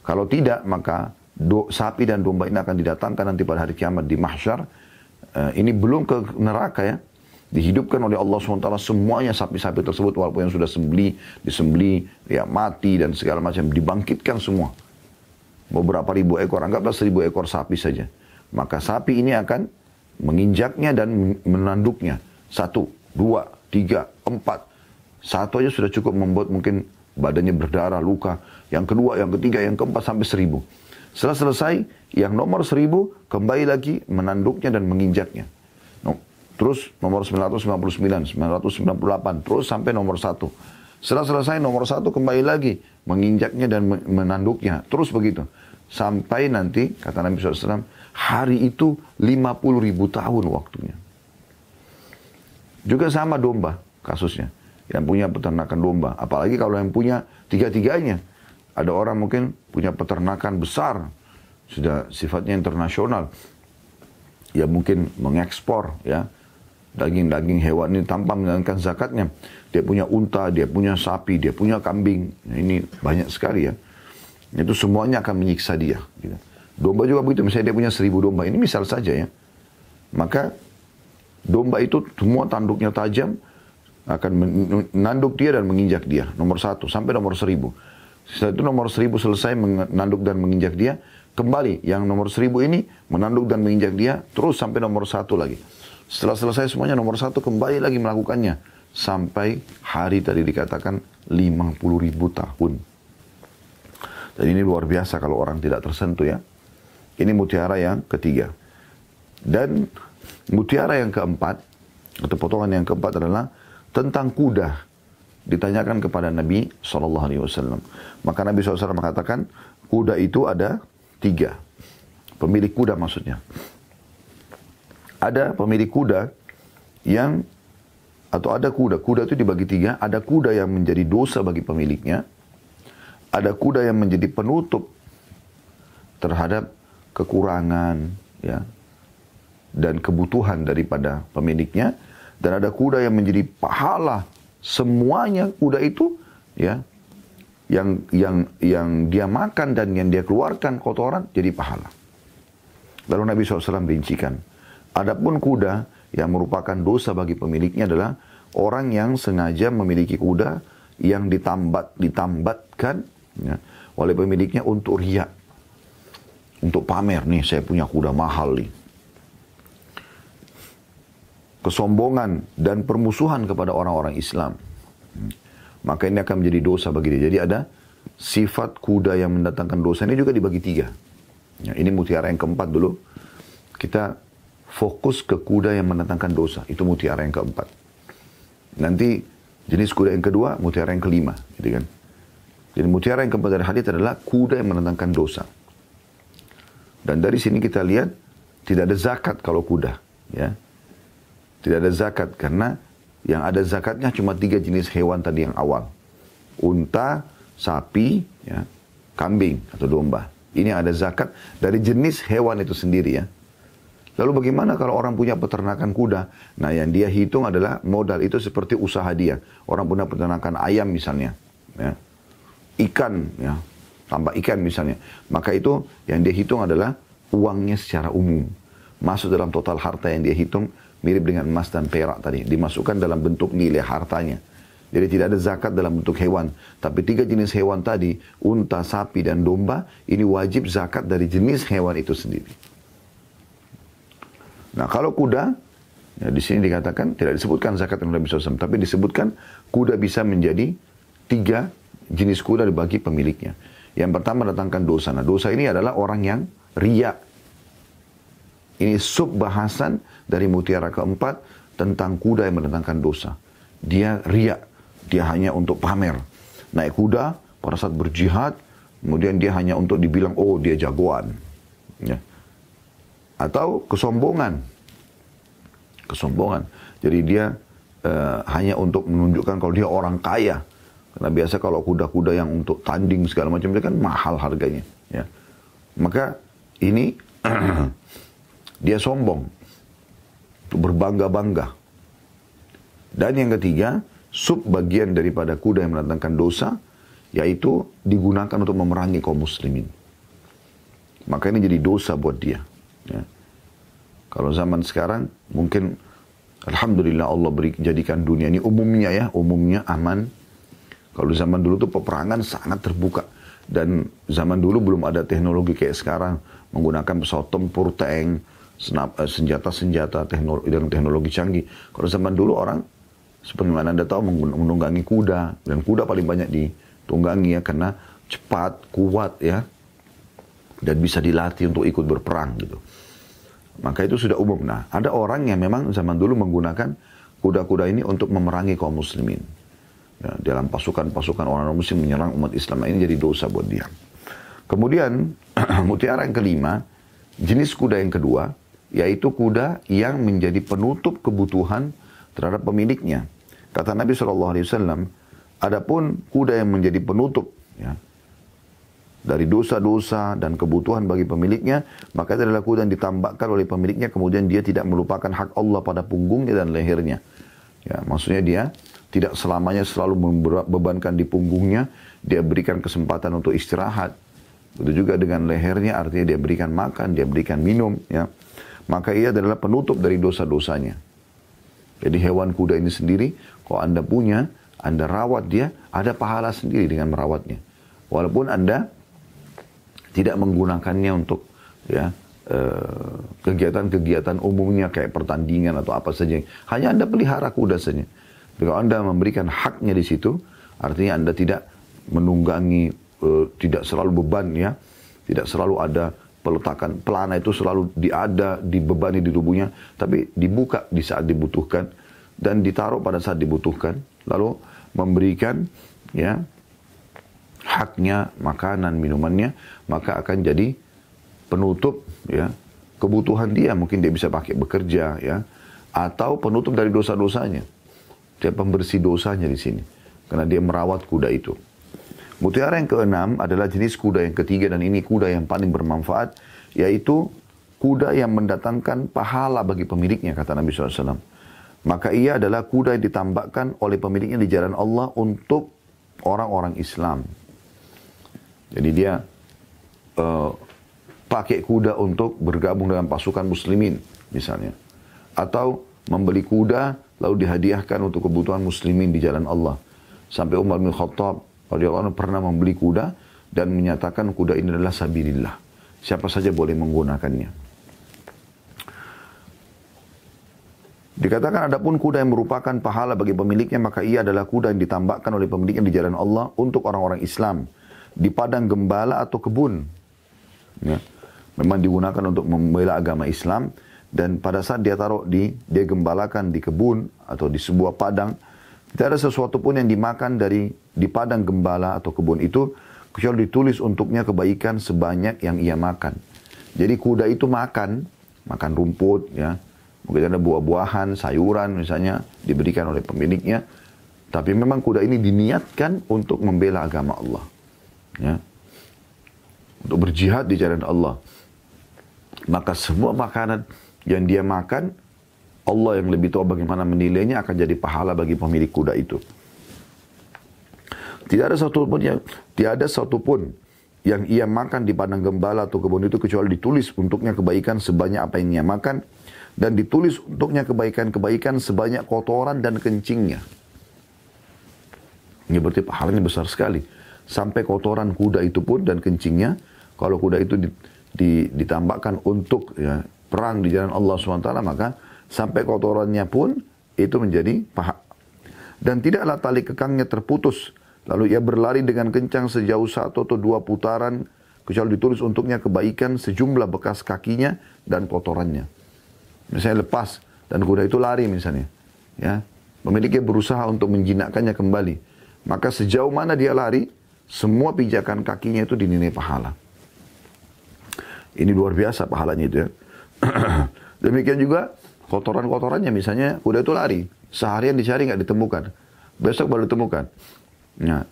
Kalau tidak, maka sapi dan domba ini akan didatangkan nanti pada hari kiamat di mahsyar. Ini belum ke neraka ya. Dihidupkan oleh Allah SWT semuanya sapi-sapi tersebut, walaupun yang sudah disembeli, ya mati dan segala macam, dibangkitkan semua. Beberapa ribu ekor, anggaplah 1000 ekor sapi saja. Maka sapi ini akan menginjaknya dan menanduknya. 1, 2, 3, 4. Satu aja sudah cukup membuat mungkin badannya berdarah, luka. Yang kedua, yang ketiga, yang keempat sampai 1000. Setelah selesai, yang nomor 1000 kembali lagi menanduknya dan menginjaknya. Terus nomor 999, 998, terus sampai nomor 1. Setelah selesai nomor 1 kembali lagi menginjaknya dan menanduknya. Terus begitu. Sampai nanti, kata Nabi SAW, hari itu 50.000 tahun waktunya. Juga sama domba kasusnya. Yang punya peternakan domba. Apalagi kalau yang punya tiga-tiganya. Ada orang mungkin punya peternakan besar. Sudah sifatnya internasional. Ya mungkin mengekspor ya. Daging-daging hewan ini tanpa menjalankan zakatnya. Dia punya unta, dia punya sapi, dia punya kambing. Nah, ini banyak sekali ya. Itu semuanya akan menyiksa dia. Gitu. Domba juga begitu. Misalnya dia punya 1000 domba. Ini misal saja ya. Maka domba itu semua tanduknya tajam, akan menanduk dia dan menginjak dia. Nomor 1 sampai nomor 1000. Setelah itu nomor 1000 selesai menanduk dan menginjak dia. Kembali yang nomor 1000 ini menanduk dan menginjak dia. Terus sampai nomor 1 lagi. Setelah selesai semuanya nomor 1 kembali lagi melakukannya. Sampai hari tadi dikatakan 50.000 tahun. Dan ini luar biasa kalau orang tidak tersentuh ya. Ini mutiara yang ketiga. Dan mutiara yang keempat, Atau potongan yang keempat adalah tentang kuda. Ditanyakan kepada Nabi SAW. Maka Nabi SAW mengatakan, kuda itu ada 3. Pemilik kuda maksudnya. Ada pemilik kuda yang, atau ada kuda itu dibagi 3. Ada kuda yang menjadi dosa bagi pemiliknya. Ada kuda yang menjadi penutup terhadap kekurangan, ya, dan kebutuhan daripada pemiliknya. Dan ada kuda yang menjadi pahala semuanya kuda itu, ya, yang dia makan dan yang dia keluarkan kotoran jadi pahala. Lalu Nabi SAW rincikan. Adapun kuda yang merupakan dosa bagi pemiliknya adalah orang yang sengaja memiliki kuda yang ditambatkan, ya, oleh pemiliknya untuk riya, untuk pamer, nih saya punya kuda mahal nih. Kesombongan dan permusuhan kepada orang-orang Islam. Maka ini akan menjadi dosa bagi dia. Jadi ada sifat kuda yang mendatangkan dosa ini juga dibagi 3. Ya, ini mutiara yang keempat dulu. Kita fokus ke kuda yang mendatangkan dosa. Itu mutiara yang keempat. Nanti jenis kuda yang kedua, mutiara yang kelima. Gitu kan. Jadi mutiara yang keempat dari hadis adalah kuda yang mendatangkan dosa. Dan dari sini kita lihat tidak ada zakat kalau kuda. Ya. Tidak ada zakat karena yang ada zakatnya cuma 3 jenis hewan tadi yang awal. Unta, sapi, ya, kambing atau domba. Ini ada zakat dari jenis hewan itu sendiri, ya. Lalu bagaimana kalau orang punya peternakan kuda? Nah, yang dia hitung adalah modal itu seperti usaha dia. Orang punya peternakan ayam misalnya, ya. Ikan, ya, tambah ikan misalnya. Maka itu yang dia hitung adalah uangnya secara umum. Masuk dalam total harta yang dia hitung. Mirip dengan emas dan perak tadi. Dimasukkan dalam bentuk nilai hartanya. Jadi tidak ada zakat dalam bentuk hewan. Tapi 3 jenis hewan tadi, unta, sapi, dan domba, ini wajib zakat dari jenis hewan itu sendiri. Nah kalau kuda, ya di sini dikatakan, tidak disebutkan zakat yang Nabi SAW. Tapi disebutkan kuda bisa menjadi 3 jenis kuda dibagi pemiliknya. Yang pertama datangkan dosa. Nah dosa ini adalah orang yang riya. Ini sub bahasan dari mutiara keempat tentang kuda yang mendatangkan dosa. Dia riya, dia hanya untuk pamer. Naik kuda pada saat berjihad, kemudian dia hanya untuk dibilang, oh dia jagoan. Ya. Atau kesombongan. Kesombongan. Jadi dia hanya untuk menunjukkan kalau dia orang kaya. Karena biasa kalau kuda-kuda yang untuk tanding segala macam, dia kan mahal harganya. Ya. Maka ini dia sombong, berbangga-bangga. Dan yang ketiga, sub bagian daripada kuda yang mendatangkan dosa, yaitu digunakan untuk memerangi kaum muslimin. Maka ini jadi dosa buat dia. Ya. Kalau zaman sekarang, mungkin alhamdulillah Allah jadikan dunia ini umumnya, ya, umumnya aman. Kalau zaman dulu tuh peperangan sangat terbuka. Dan zaman dulu belum ada teknologi kayak sekarang, menggunakan pesawat tempur, tank, senjata-senjata dengan teknologi canggih. Kalau zaman dulu orang, seperti mana Anda tahu, menunggangi kuda. Dan kuda paling banyak ditunggangi, ya, karena cepat, kuat, ya. Dan bisa dilatih untuk ikut berperang gitu. Maka itu sudah umum. Nah, ada orang yang memang zaman dulu menggunakan kuda-kuda ini untuk memerangi kaum muslimin. Ya, dalam pasukan-pasukan orang muslim menyerang umat Islam. Ini jadi dosa buat dia. Kemudian, mutiara yang kelima, jenis kuda yang kedua, yaitu kuda yang menjadi penutup kebutuhan terhadap pemiliknya. Kata Nabi SAW, adapun kuda yang menjadi penutup, ya, dari dosa-dosa dan kebutuhan bagi pemiliknya, maka itu adalah kuda yang ditambahkan oleh pemiliknya, kemudian dia tidak melupakan hak Allah pada punggungnya dan lehernya. Ya, maksudnya dia tidak selamanya selalu membebankan di punggungnya, dia berikan kesempatan untuk istirahat. Begitu juga dengan lehernya, artinya dia berikan makan, dia berikan minum, ya. Maka ia adalah penutup dari dosa-dosanya. Jadi hewan kuda ini sendiri, kalau Anda punya, Anda rawat dia, ada pahala sendiri dengan merawatnya. Walaupun Anda tidak menggunakannya untuk, ya, kegiatan-kegiatan umumnya kayak pertandingan atau apa saja. Hanya Anda pelihara kuda saja. Kalau Anda memberikan haknya di situ, artinya Anda tidak menunggangi, tidak selalu beban, ya, tidak selalu ada peletakan pelana itu selalu dibebani di tubuhnya, tapi dibuka di saat dibutuhkan dan ditaruh pada saat dibutuhkan, lalu memberikan ya haknya makanan minumannya, maka akan jadi penutup ya kebutuhan dia, mungkin dia bisa pakai bekerja ya, atau penutup dari dosa-dosanya, dia pembersih dosanya di sini karena dia merawat kuda itu. Mutiara yang keenam adalah jenis kuda yang ketiga, dan ini kuda yang paling bermanfaat, yaitu kuda yang mendatangkan pahala bagi pemiliknya, kata Nabi SAW. Maka ia adalah kuda yang ditambahkan oleh pemiliknya di jalan Allah untuk orang-orang Islam. Jadi dia pakai kuda untuk bergabung dengan pasukan muslimin misalnya. Atau membeli kuda lalu dihadiahkan untuk kebutuhan muslimin di jalan Allah. Sampai Umar bin Khattab radhiyallahu anhu pernah membeli kuda dan menyatakan kuda ini adalah sabilillah. Siapa saja boleh menggunakannya. Dikatakan adapun kuda yang merupakan pahala bagi pemiliknya, maka ia adalah kuda yang ditambahkan oleh pemiliknya di jalan Allah untuk orang-orang Islam di padang gembala atau kebun. Ya. Memang digunakan untuk membela agama Islam, dan pada saat dia dia gembalakan di kebun atau di sebuah padang, tidak ada sesuatu pun yang dimakan di padang gembala atau kebun itu kecuali ditulis untuknya kebaikan sebanyak yang ia makan. Jadi kuda itu makan rumput ya. Mungkin ada buah-buahan, sayuran misalnya diberikan oleh pemiliknya. Tapi memang kuda ini diniatkan untuk membela agama Allah. Ya. Untuk berjihad di jalan Allah. Maka semua makanan yang dia makan, Allah yang lebih tahu bagaimana menilainya, akan jadi pahala bagi pemilik kuda itu. Tidak ada satupun yang ia makan di padang gembala atau kebun itu kecuali ditulis untuknya kebaikan sebanyak apa yang ia makan, dan ditulis untuknya kebaikan-kebaikan sebanyak kotoran dan kencingnya. Ini berarti pahalanya besar sekali. Sampai kotoran kuda itu pun dan kencingnya, kalau kuda itu ditambahkan untuk ya, perang di jalan Allah SWT, maka sampai kotorannya pun itu menjadi pahala. Dan tidaklah tali kekangnya terputus, lalu ia berlari dengan kencang sejauh 1 atau 2 putaran, kecuali ditulis untuknya kebaikan sejumlah bekas kakinya dan kotorannya. Misalnya lepas dan kuda itu lari misalnya, ya, pemiliknya berusaha untuk menjinakkannya kembali, maka sejauh mana dia lari, semua pijakan kakinya itu dinilai pahala. Ini luar biasa pahalanya itu ya. Demikian juga kotoran-kotorannya, misalnya kuda itu lari, seharian dicari nggak ditemukan, besok baru ditemukan. Nah,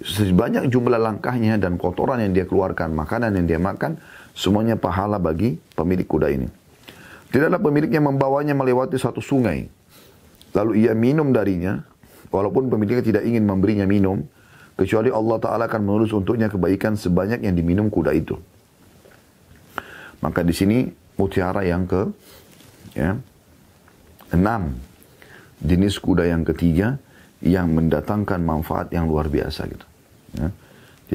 sebanyak jumlah langkahnya dan kotoran yang dia keluarkan, makanan yang dia makan, semuanya pahala bagi pemilik kuda ini. Tidaklah pemiliknya membawanya melewati suatu sungai, lalu ia minum darinya, walaupun pemiliknya tidak ingin memberinya minum, kecuali Allah Ta'ala akan menulis untuknya kebaikan sebanyak yang diminum kuda itu. Maka di sini mutiara yang ke-6, jenis kuda yang ketiga yang mendatangkan manfaat yang luar biasa gitu. Ya.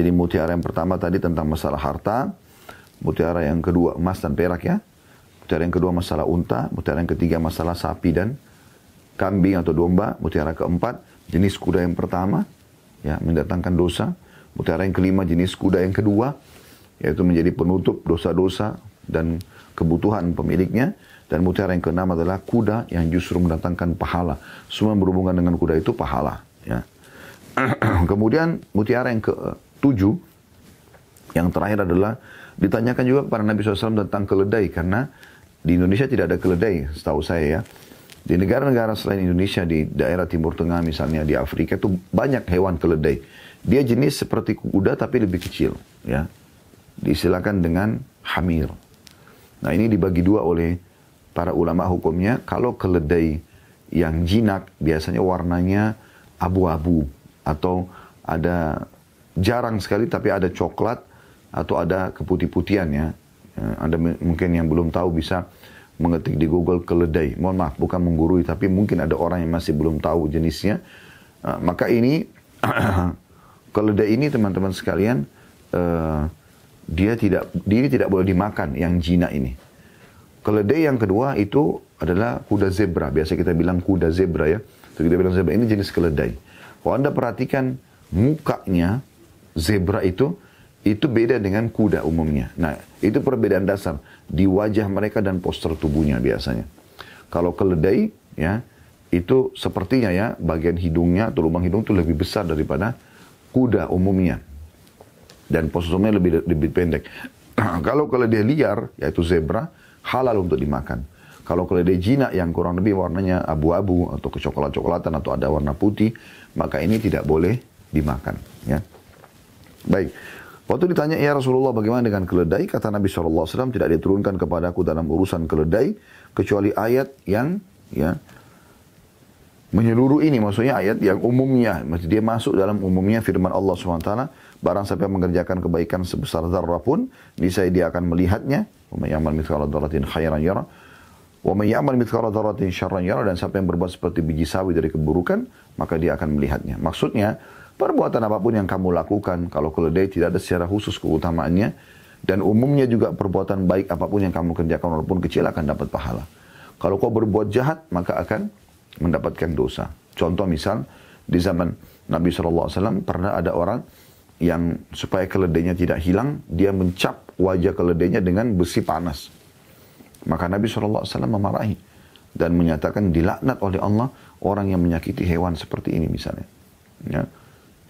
Jadi mutiara yang pertama tadi tentang masalah harta, mutiara yang kedua emas dan perak ya, mutiara yang kedua masalah unta, mutiara yang ketiga masalah sapi dan kambing atau domba, mutiara keempat jenis kuda yang pertama ya mendatangkan dosa, mutiara yang kelima jenis kuda yang kedua yaitu menjadi penutup dosa-dosa dan kebutuhan pemiliknya, dan mutiara yang keenam adalah kuda yang justru mendatangkan pahala. Semua yang berhubungan dengan kuda itu pahala. Ya. Kemudian mutiara yang ke-7, yang terakhir adalah ditanyakan juga kepada Nabi SAW tentang keledai, karena di Indonesia tidak ada keledai, setahu saya ya. Di negara-negara selain Indonesia, di daerah Timur Tengah misalnya, di Afrika itu banyak hewan keledai. Dia jenis seperti kuda tapi lebih kecil. Ya. Diistilahkan dengan hamir. Nah ini dibagi dua oleh para ulama hukumnya. Kalau keledai yang jinak biasanya warnanya abu-abu atau ada jarang sekali tapi ada coklat atau ada keputih-putihan ya. Ada mungkin yang belum tahu bisa mengetik di Google keledai. Mohon maaf bukan menggurui, tapi mungkin ada orang yang masih belum tahu jenisnya. Maka ini keledai ini teman-teman sekalian, dia tidak boleh dimakan yang jinak ini. Keledai yang kedua itu adalah kuda zebra. Biasa kita bilang kuda zebra ya. Kita bilang zebra, ini jenis keledai. Kalau Anda perhatikan mukanya zebra itu itu beda dengan kuda umumnya. Nah, itu perbedaan dasar di wajah mereka dan postur tubuhnya biasanya. Kalau keledai, ya, itu sepertinya ya, bagian hidungnya atau lubang hidung itu lebih besar daripada kuda umumnya. Dan posturnya lebih pendek. Kalau keledai liar, yaitu zebra, halal untuk dimakan. Kalau keledai jinak yang kurang lebih warnanya abu-abu atau kecoklat-coklatan atau ada warna putih, maka ini tidak boleh dimakan. Ya. Baik. Waktu ditanya, ya Rasulullah bagaimana dengan keledai? Kata Nabi SAW, tidak diturunkan kepadaku dalam urusan keledai, kecuali ayat yang ya menyeluruh ini, maksudnya ayat yang umumnya. Dia masuk dalam umumnya firman Allah SWT, barang siapa yang mengerjakan kebaikan sebesar zarrah pun, niscaya dia akan melihatnya. Wa may ya'mal mithqala dzarratin khairan yara, wa may ya'mal mithqala dzarratin syarran yara, dan siapa yang berbuat seperti biji sawi dari keburukan, maka dia akan melihatnya. Maksudnya, perbuatan apapun yang kamu lakukan, kalau keledai tidak ada secara khusus keutamaannya, dan umumnya juga perbuatan baik apapun yang kamu kerjakan walaupun kecil akan dapat pahala. Kalau kau berbuat jahat, maka akan mendapatkan dosa. Contoh misal, di zaman Nabi SAW pernah ada orang yang supaya keledainya tidak hilang, dia mencap wajah keledainya dengan besi panas. Maka Nabi SAW memarahi dan menyatakan dilaknat oleh Allah orang yang menyakiti hewan seperti ini misalnya. Ya.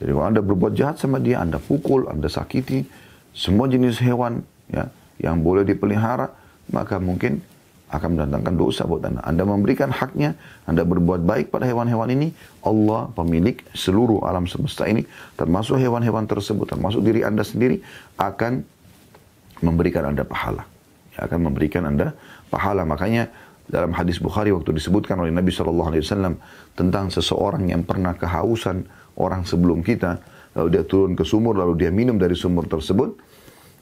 Jadi kalau Anda berbuat jahat sama dia, Anda pukul, Anda sakiti semua jenis hewan ya, yang boleh dipelihara, maka mungkin akan mendatangkan dosa buat Anda. Anda memberikan haknya, Anda berbuat baik pada hewan-hewan ini, Allah pemilik seluruh alam semesta ini, termasuk hewan-hewan tersebut, termasuk diri Anda sendiri, akan memberikan Anda pahala. Ya, akan memberikan Anda pahala. Makanya dalam hadis Bukhari waktu disebutkan oleh Nabi SAW tentang seseorang yang pernah kehausan orang sebelum kita, lalu dia turun ke sumur, lalu dia minum dari sumur tersebut.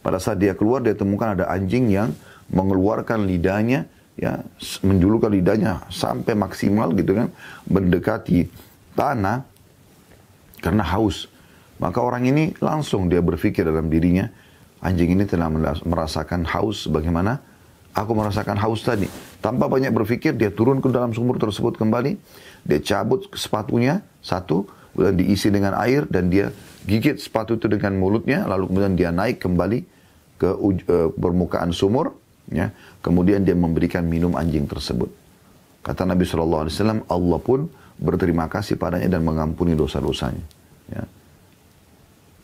Pada saat dia keluar, dia temukan ada anjing yang mengeluarkan lidahnya, ya, menjulurkan lidahnya sampai maksimal gitu kan, mendekati tanah karena haus. Maka orang ini langsung dia berpikir dalam dirinya, anjing ini telah merasakan haus sebagaimana aku merasakan haus tadi. Tanpa banyak berpikir, dia turun ke dalam sumur tersebut kembali, dia cabut sepatunya satu, kemudian diisi dengan air dan dia gigit sepatu itu dengan mulutnya, lalu kemudian dia naik kembali ke permukaan sumur, ya. Kemudian dia memberikan minum anjing tersebut. Kata Nabi SAW, Allah pun berterima kasih padanya dan mengampuni dosa-dosanya. Ya.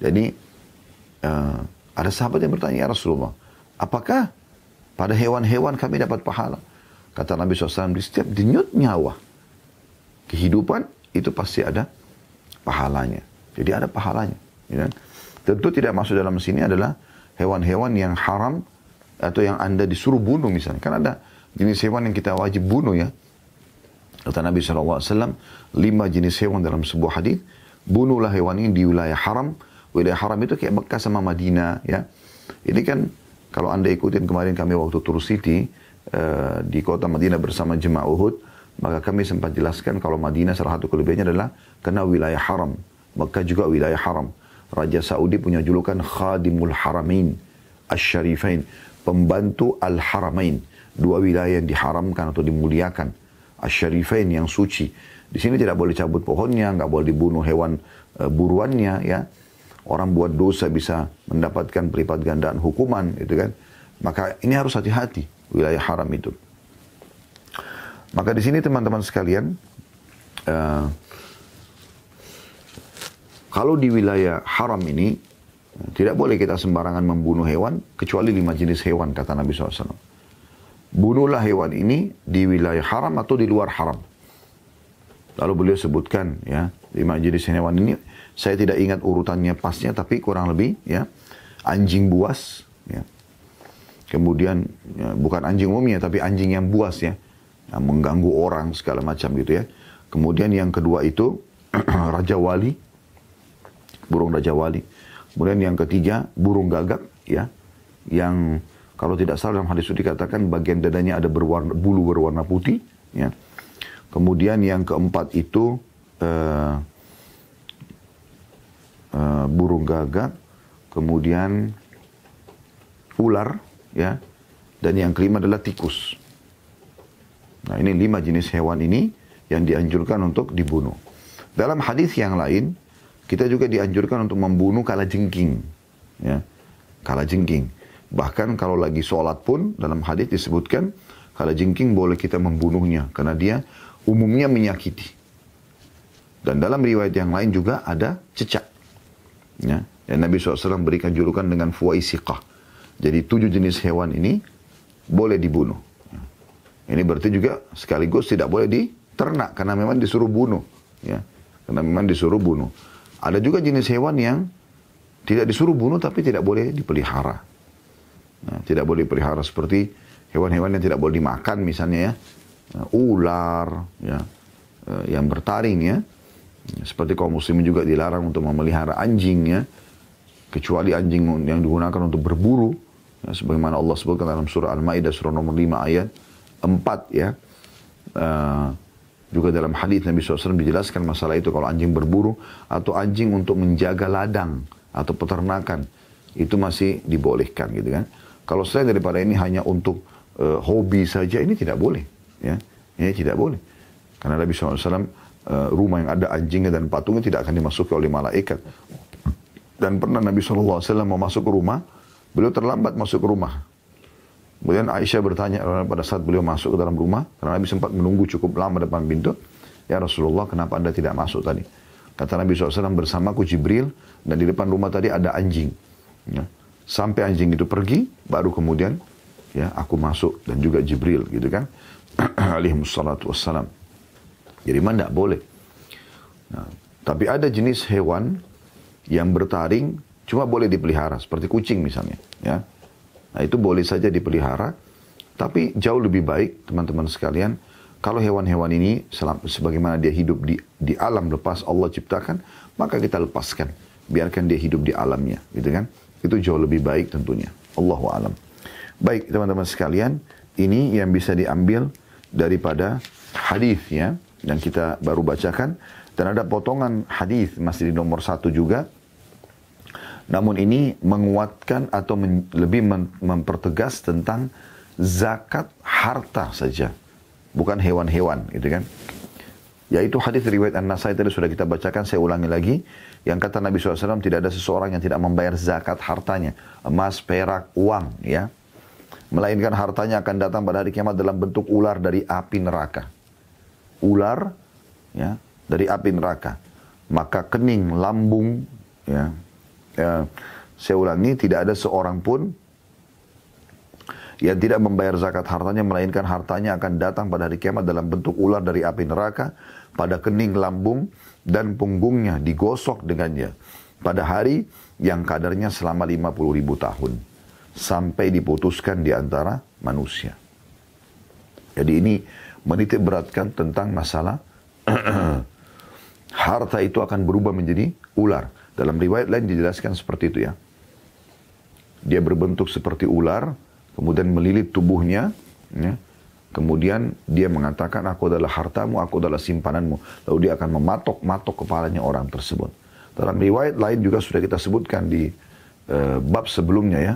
Jadi ada sahabat yang bertanya, ya Rasulullah, apakah pada hewan-hewan kami dapat pahala? Kata Nabi SAW, di setiap denyut nyawa kehidupan itu pasti ada pahalanya. Jadi ada pahalanya. Ya. Tentu tidak masuk dalam sini adalah hewan-hewan yang haram atau yang Anda disuruh bunuh misalnya. Kan ada jenis hewan yang kita wajib bunuh ya. Kata Nabi SAW, 5 jenis hewan dalam sebuah hadis. Bunuhlah hewan ini di wilayah haram. Wilayah haram itu kayak Mekah sama Madinah ya. Ini kan kalau Anda ikutin kemarin kami waktu Tur City di kota Madinah bersama jemaah Uhud, maka kami sempat jelaskan kalau Madinah salah satu kelebihannya adalah karena wilayah haram. Mekah juga wilayah haram. Raja Saudi punya julukan Khadimul Haramain Asy-Syarifain, pembantu Al-Haramain, 2 wilayah yang diharamkan atau dimuliakan. Asy-Syarifain yang suci. Di sini tidak boleh cabut pohonnya, nggak boleh dibunuh hewan buruannya ya. Orang buat dosa bisa mendapatkan pelipat gandaan hukuman, gitu kan. Maka ini harus hati-hati wilayah haram itu. Maka di sini teman-teman sekalian, kalau di wilayah haram ini, tidak boleh kita sembarangan membunuh hewan, kecuali 5 jenis hewan, kata Nabi SAW. Bunuhlah hewan ini di wilayah haram atau di luar haram. Lalu beliau sebutkan, ya, 5 jenis hewan ini, saya tidak ingat urutannya pasnya, tapi kurang lebih, ya, anjing buas, ya. Kemudian, ya, bukan anjing umumnya, tapi anjing yang buas, ya, yang mengganggu orang, segala macam gitu, ya. Kemudian yang kedua itu, Raja Wali, burung Raja Wali. Kemudian yang ketiga, burung gagak, ya, yang kalau tidak salah dalam hadis itu dikatakan bagian dadanya ada bulu berwarna putih, ya. Kemudian yang keempat itu burung gagak, kemudian ular, ya, dan yang kelima adalah tikus. Nah, ini 5 jenis hewan ini yang dianjurkan untuk dibunuh. Dalam hadis yang lain, kita juga dianjurkan untuk membunuh kalajengking. Ya. kalajengking. Bahkan kalau lagi sholat pun dalam hadis disebutkan kalajengking boleh kita membunuhnya karena dia umumnya menyakiti. Dan dalam riwayat yang lain juga ada cecak. Ya. Dan Nabi SAW berikan julukan dengan fuwaisiqah. Jadi 7 jenis hewan ini boleh dibunuh. Ini berarti juga sekaligus tidak boleh diternak karena memang disuruh bunuh. Ya. Karena memang disuruh bunuh. Ada juga jenis hewan yang tidak disuruh bunuh tapi tidak boleh dipelihara. Nah, tidak boleh dipelihara seperti hewan-hewan yang tidak boleh dimakan misalnya ya. Ular, ya, yang bertaring ya. Seperti kaum muslimin juga dilarang untuk memelihara anjing ya. Kecuali anjing yang digunakan untuk berburu. Ya, sebagaimana Allah sebutkan dalam surah Al-Ma'idah surah nomor 5 ayat 4 ya. Juga dalam hadis Nabi SAW dijelaskan masalah itu kalau anjing berburu atau anjing untuk menjaga ladang atau peternakan itu masih dibolehkan gitu kan. Kalau selain daripada ini hanya untuk hobi saja ini tidak boleh ya. Ini tidak boleh. Karena Nabi SAW rumah yang ada anjingnya dan patungnya tidak akan dimasuki oleh malaikat. Dan pernah Nabi SAW mau masuk ke rumah, beliau terlambat masuk ke rumah. Kemudian Aisyah bertanya pada saat beliau masuk ke dalam rumah, karena Nabi sempat menunggu cukup lama depan pintu. Ya Rasulullah, kenapa Anda tidak masuk tadi? Kata Nabi SAW, bersamaku Jibril, dan di depan rumah tadi ada anjing. Ya. Sampai anjing itu pergi, baru kemudian ya aku masuk, dan juga Jibril, gitu kan. Alaihimussalatu wassalam. Jadi memang tidak boleh. Nah, tapi ada jenis hewan yang bertaring, cuma boleh dipelihara, seperti kucing misalnya. Ya. Nah itu boleh saja dipelihara, tapi jauh lebih baik teman-teman sekalian, kalau hewan-hewan ini sebagaimana dia hidup di alam lepas Allah ciptakan, maka kita lepaskan, biarkan dia hidup di alamnya, gitu kan? Itu jauh lebih baik tentunya. Allahu a'lam. Baik teman-teman sekalian, ini yang bisa diambil daripada hadis ya, yang kita baru bacakan, dan ada potongan hadis masih di nomor 1 juga. Namun ini menguatkan atau lebih mempertegas tentang zakat harta saja. Bukan hewan-hewan gitu kan. Yaitu hadis riwayat An-Nasai tadi sudah kita bacakan, saya ulangi lagi. Yang kata Nabi SAW, tidak ada seseorang yang tidak membayar zakat hartanya. Emas, perak, uang ya. Melainkan hartanya akan datang pada hari kiamat dalam bentuk ular dari api neraka. Ular ya, dari api neraka. Maka kening, lambung ya. Saya ulangi, tidak ada seorang pun yang tidak membayar zakat hartanya, melainkan hartanya akan datang pada hari kiamat dalam bentuk ular dari api neraka, pada kening, lambung, dan punggungnya digosok dengannya, pada hari yang kadarnya selama 50.000 tahun, sampai diputuskan di antara manusia. Jadi ini menitik beratkan tentang masalah harta itu akan berubah menjadi ular. Dalam riwayat lain dijelaskan seperti itu ya. Dia berbentuk seperti ular, kemudian melilit tubuhnya, ya. Kemudian dia mengatakan, aku adalah hartamu, aku adalah simpananmu. Lalu dia akan mematok-matok kepalanya orang tersebut. Dalam riwayat lain juga sudah kita sebutkan di bab sebelumnya ya.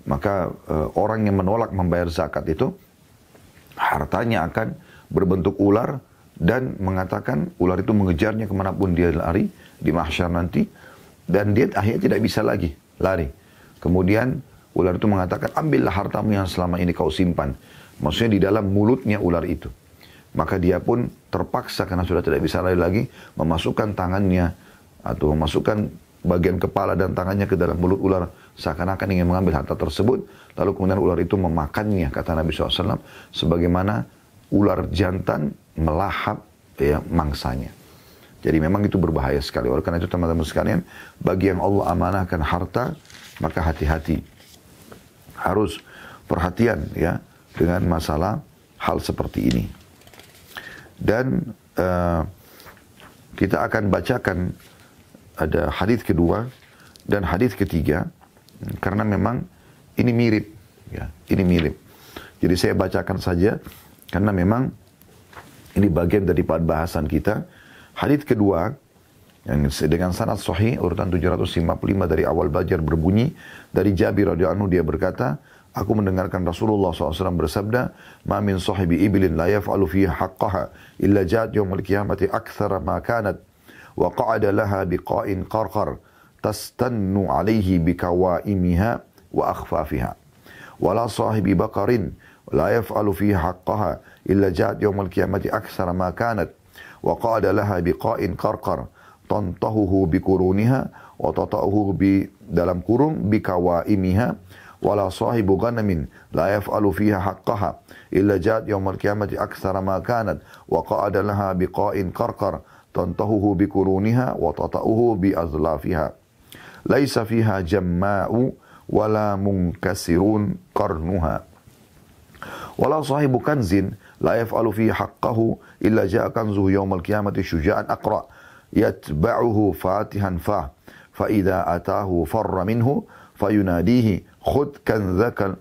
Maka orang yang menolak membayar zakat itu, hartanya akan berbentuk ular, dan mengatakan ular itu mengejarnya kemanapun dia lari di mahsyar nanti, dan dia akhirnya tidak bisa lagi lari. Kemudian ular itu mengatakan, ambillah hartamu yang selama ini kau simpan. Maksudnya di dalam mulutnya ular itu. Maka dia pun terpaksa karena sudah tidak bisa lari lagi, memasukkan tangannya atau memasukkan bagian kepala dan tangannya ke dalam mulut ular, seakan-akan ingin mengambil harta tersebut. Lalu kemudian ular itu memakannya, kata Nabi SAW, sebagaimana ular jantan melahap ya, mangsanya. Jadi memang itu berbahaya sekali. Oleh karena itu teman-teman sekalian, bagi yang Allah amanahkan harta, maka hati-hati. Harus perhatian ya dengan masalah hal seperti ini. Dan kita akan bacakan ada hadis kedua dan hadis ketiga, karena memang ini mirip ya, ini mirip. Jadi saya bacakan saja karena memang ini bagian daripada bahasan kita. Hadis kedua yang dengan sanad sahih urutan 755 dari awal belajar berbunyi dari Jabir radhiyallahu anhu, dia berkata, aku mendengarkan Rasulullah SAW bersabda, ma min sahibi ibilin la yaf'alu fiha haqqaha illa ja'at yawmal qiyamati akthara ma kanat wa qa'ada laha biqa'in qarqar tastannu alaihi bikawaimiha wa akhfafiha. Wala sahibi baqarin la yaf'alu fiha haqqaha illa ja'at yawmal qiyamati aktsara ma kanat wa qa'ada laha biqa'in qarqar tantahuhu bikuruniha wa tata'uhu bi dalam kurung bikawaimiha. Wala sahibu ghanamin la yaf'alu fiha haqqaha illa ja'at yawmal qiyamati aktsara ma kanat wa qa'ada laha biqa'in qarqar tantahuhu bikuruniha wa tata'uhu bi azlafiha. Laisa fiha jamma'u wala munkasirun qarnuha. Wala sahibu kanzin la yaf'alu fiha haqqahu illa ja'a kanzuhu yawmal qiyamati syuja'an aqra yatba'uhu fatihan fa idza atahu farra minhu fayunadihi khudh kanzaka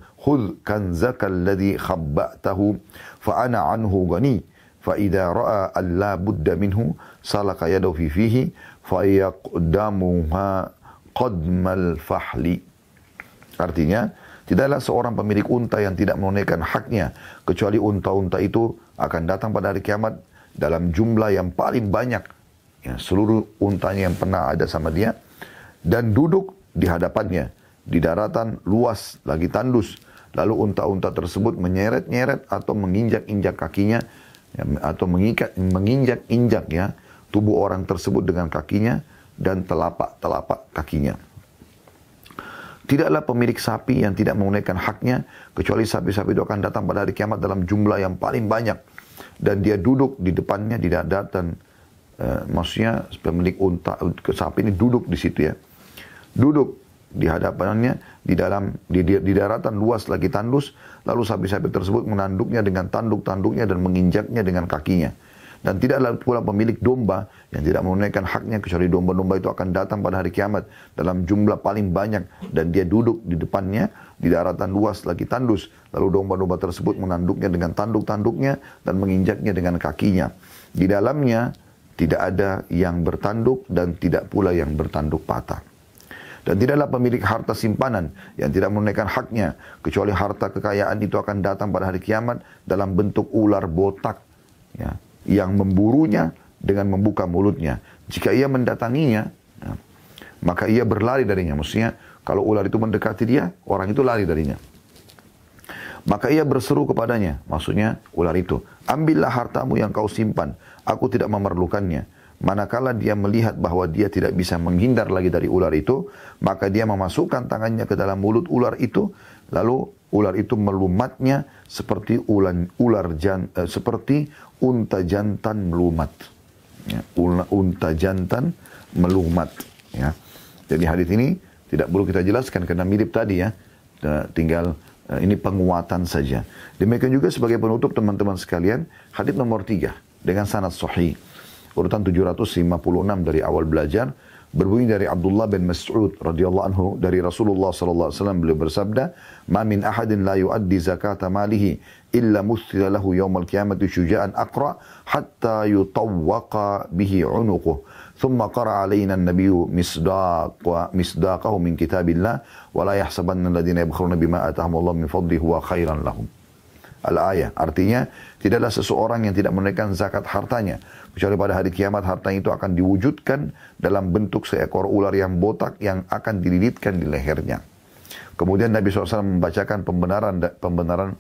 alladhi khabba'tahu fa ana anhu ghani fa idza ra'a an la budda minhu salaka yadahu fihi fa yaqdamuha qadmal fahli. Artinya, tidaklah seorang pemilik unta yang tidak menunaikan haknya, kecuali unta-unta itu akan datang pada hari kiamat dalam jumlah yang paling banyak, ya, seluruh untanya yang pernah ada sama dia, dan duduk di hadapannya di daratan luas lagi tandus. Lalu unta-unta tersebut menyeret-nyeret atau menginjak-injak kakinya, ya, atau menginjak-injak ya tubuh orang tersebut dengan kakinya dan telapak-telapak kakinya. Tidaklah pemilik sapi yang tidak menunaikan haknya, kecuali sapi-sapi itu akan datang pada hari kiamat dalam jumlah yang paling banyak. Dan dia duduk di depannya di daratan, maksudnya pemilik unta, sapi ini duduk di situ ya. Duduk di hadapannya, di daratan luas lagi tandus, lalu sapi-sapi tersebut menanduknya dengan tanduk-tanduknya dan menginjaknya dengan kakinya. Dan tidaklah pula pemilik domba yang tidak menunaikan haknya, kecuali domba-domba itu akan datang pada hari kiamat dalam jumlah paling banyak, dan dia duduk di depannya di daratan luas lagi tandus, lalu domba-domba tersebut menanduknya dengan tanduk-tanduknya dan menginjaknya dengan kakinya. Di dalamnya tidak ada yang bertanduk dan tidak pula yang bertanduk patah. Dan tidaklah pemilik harta simpanan yang tidak menunaikan haknya, kecuali harta kekayaan itu akan datang pada hari kiamat dalam bentuk ular botak, ya, yang memburunya dengan membuka mulutnya. Jika ia mendatanginya, ya, maka ia berlari darinya. Maksudnya, kalau ular itu mendekati dia, orang itu lari darinya. Maka ia berseru kepadanya, maksudnya ular itu, ambillah hartamu yang kau simpan, aku tidak memerlukannya. Manakala dia melihat bahwa dia tidak bisa menghindar lagi dari ular itu, maka dia memasukkan tangannya ke dalam mulut ular itu, lalu ular itu melumatnya seperti seperti unta jantan melumat. Ya, unta jantan melumat. Ya. Jadi hadis ini tidak perlu kita jelaskan karena mirip tadi ya. Tinggal ini penguatan saja. Demikian juga sebagai penutup teman-teman sekalian, hadis nomor 3 dengan sanad sahih. Urutan 756 dari awal belajar, berbunyi dari Abdullah bin Mas'ud radhiyallahu anhu dari Rasulullah sallallahu alaihi wasallam, beliau bersabda, "Ma min ahadin la yuaddi zakata malihi illa muthila lahu yaumal qiyamati syuja'an aqra hatta yutawwaqa bihi 'unuquh." Thumma qara'a alaina an-nabiyyu misdaqahu min kitabillah wa la yahsabanna alladhina yabkhuruna bima atahum Allah min fadlihi huwa khairan lahum. Al-ayah, artinya tidaklah seseorang yang tidak menunaikan zakat hartanya, kecuali pada hari kiamat hartanya itu akan diwujudkan dalam bentuk seekor ular yang botak yang akan dililitkan di lehernya. Kemudian Nabi SAW membacakan pembenaran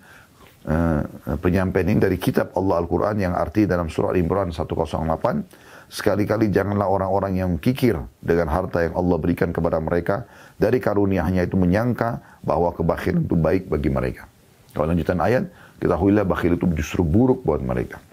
penyampaian ini dari kitab Allah Al-Quran yang arti dalam surah Al-Imran 108, sekali-kali janganlah orang-orang yang kikir dengan harta yang Allah berikan kepada mereka dari karunia-Nya itu menyangka bahwa kebakhilan itu baik bagi mereka. Kalau lanjutan ayat, ketahuilah bakhil itu justru buruk buat mereka.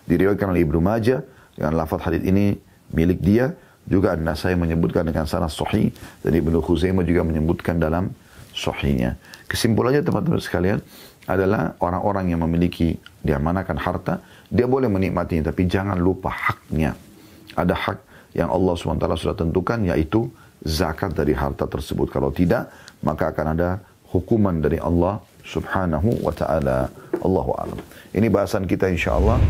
Diriwayatkan oleh Ibnu Majah dengan lafaz hadis ini milik dia, juga An-Nasai menyebutkan dengan sanad sahih, dan Ibnu Khuzaimah juga menyebutkan dalam sahihnya. Kesimpulannya teman-teman sekalian adalah orang-orang yang memiliki diamanahkan harta, dia boleh menikmatinya, tapi jangan lupa haknya. Ada hak yang Allah SWT sudah tentukan, yaitu zakat dari harta tersebut. Kalau tidak, maka akan ada hukuman dari Allah Subhanahu wa ta'ala. Allahu a'lam. Ini bahasan kita insyaAllah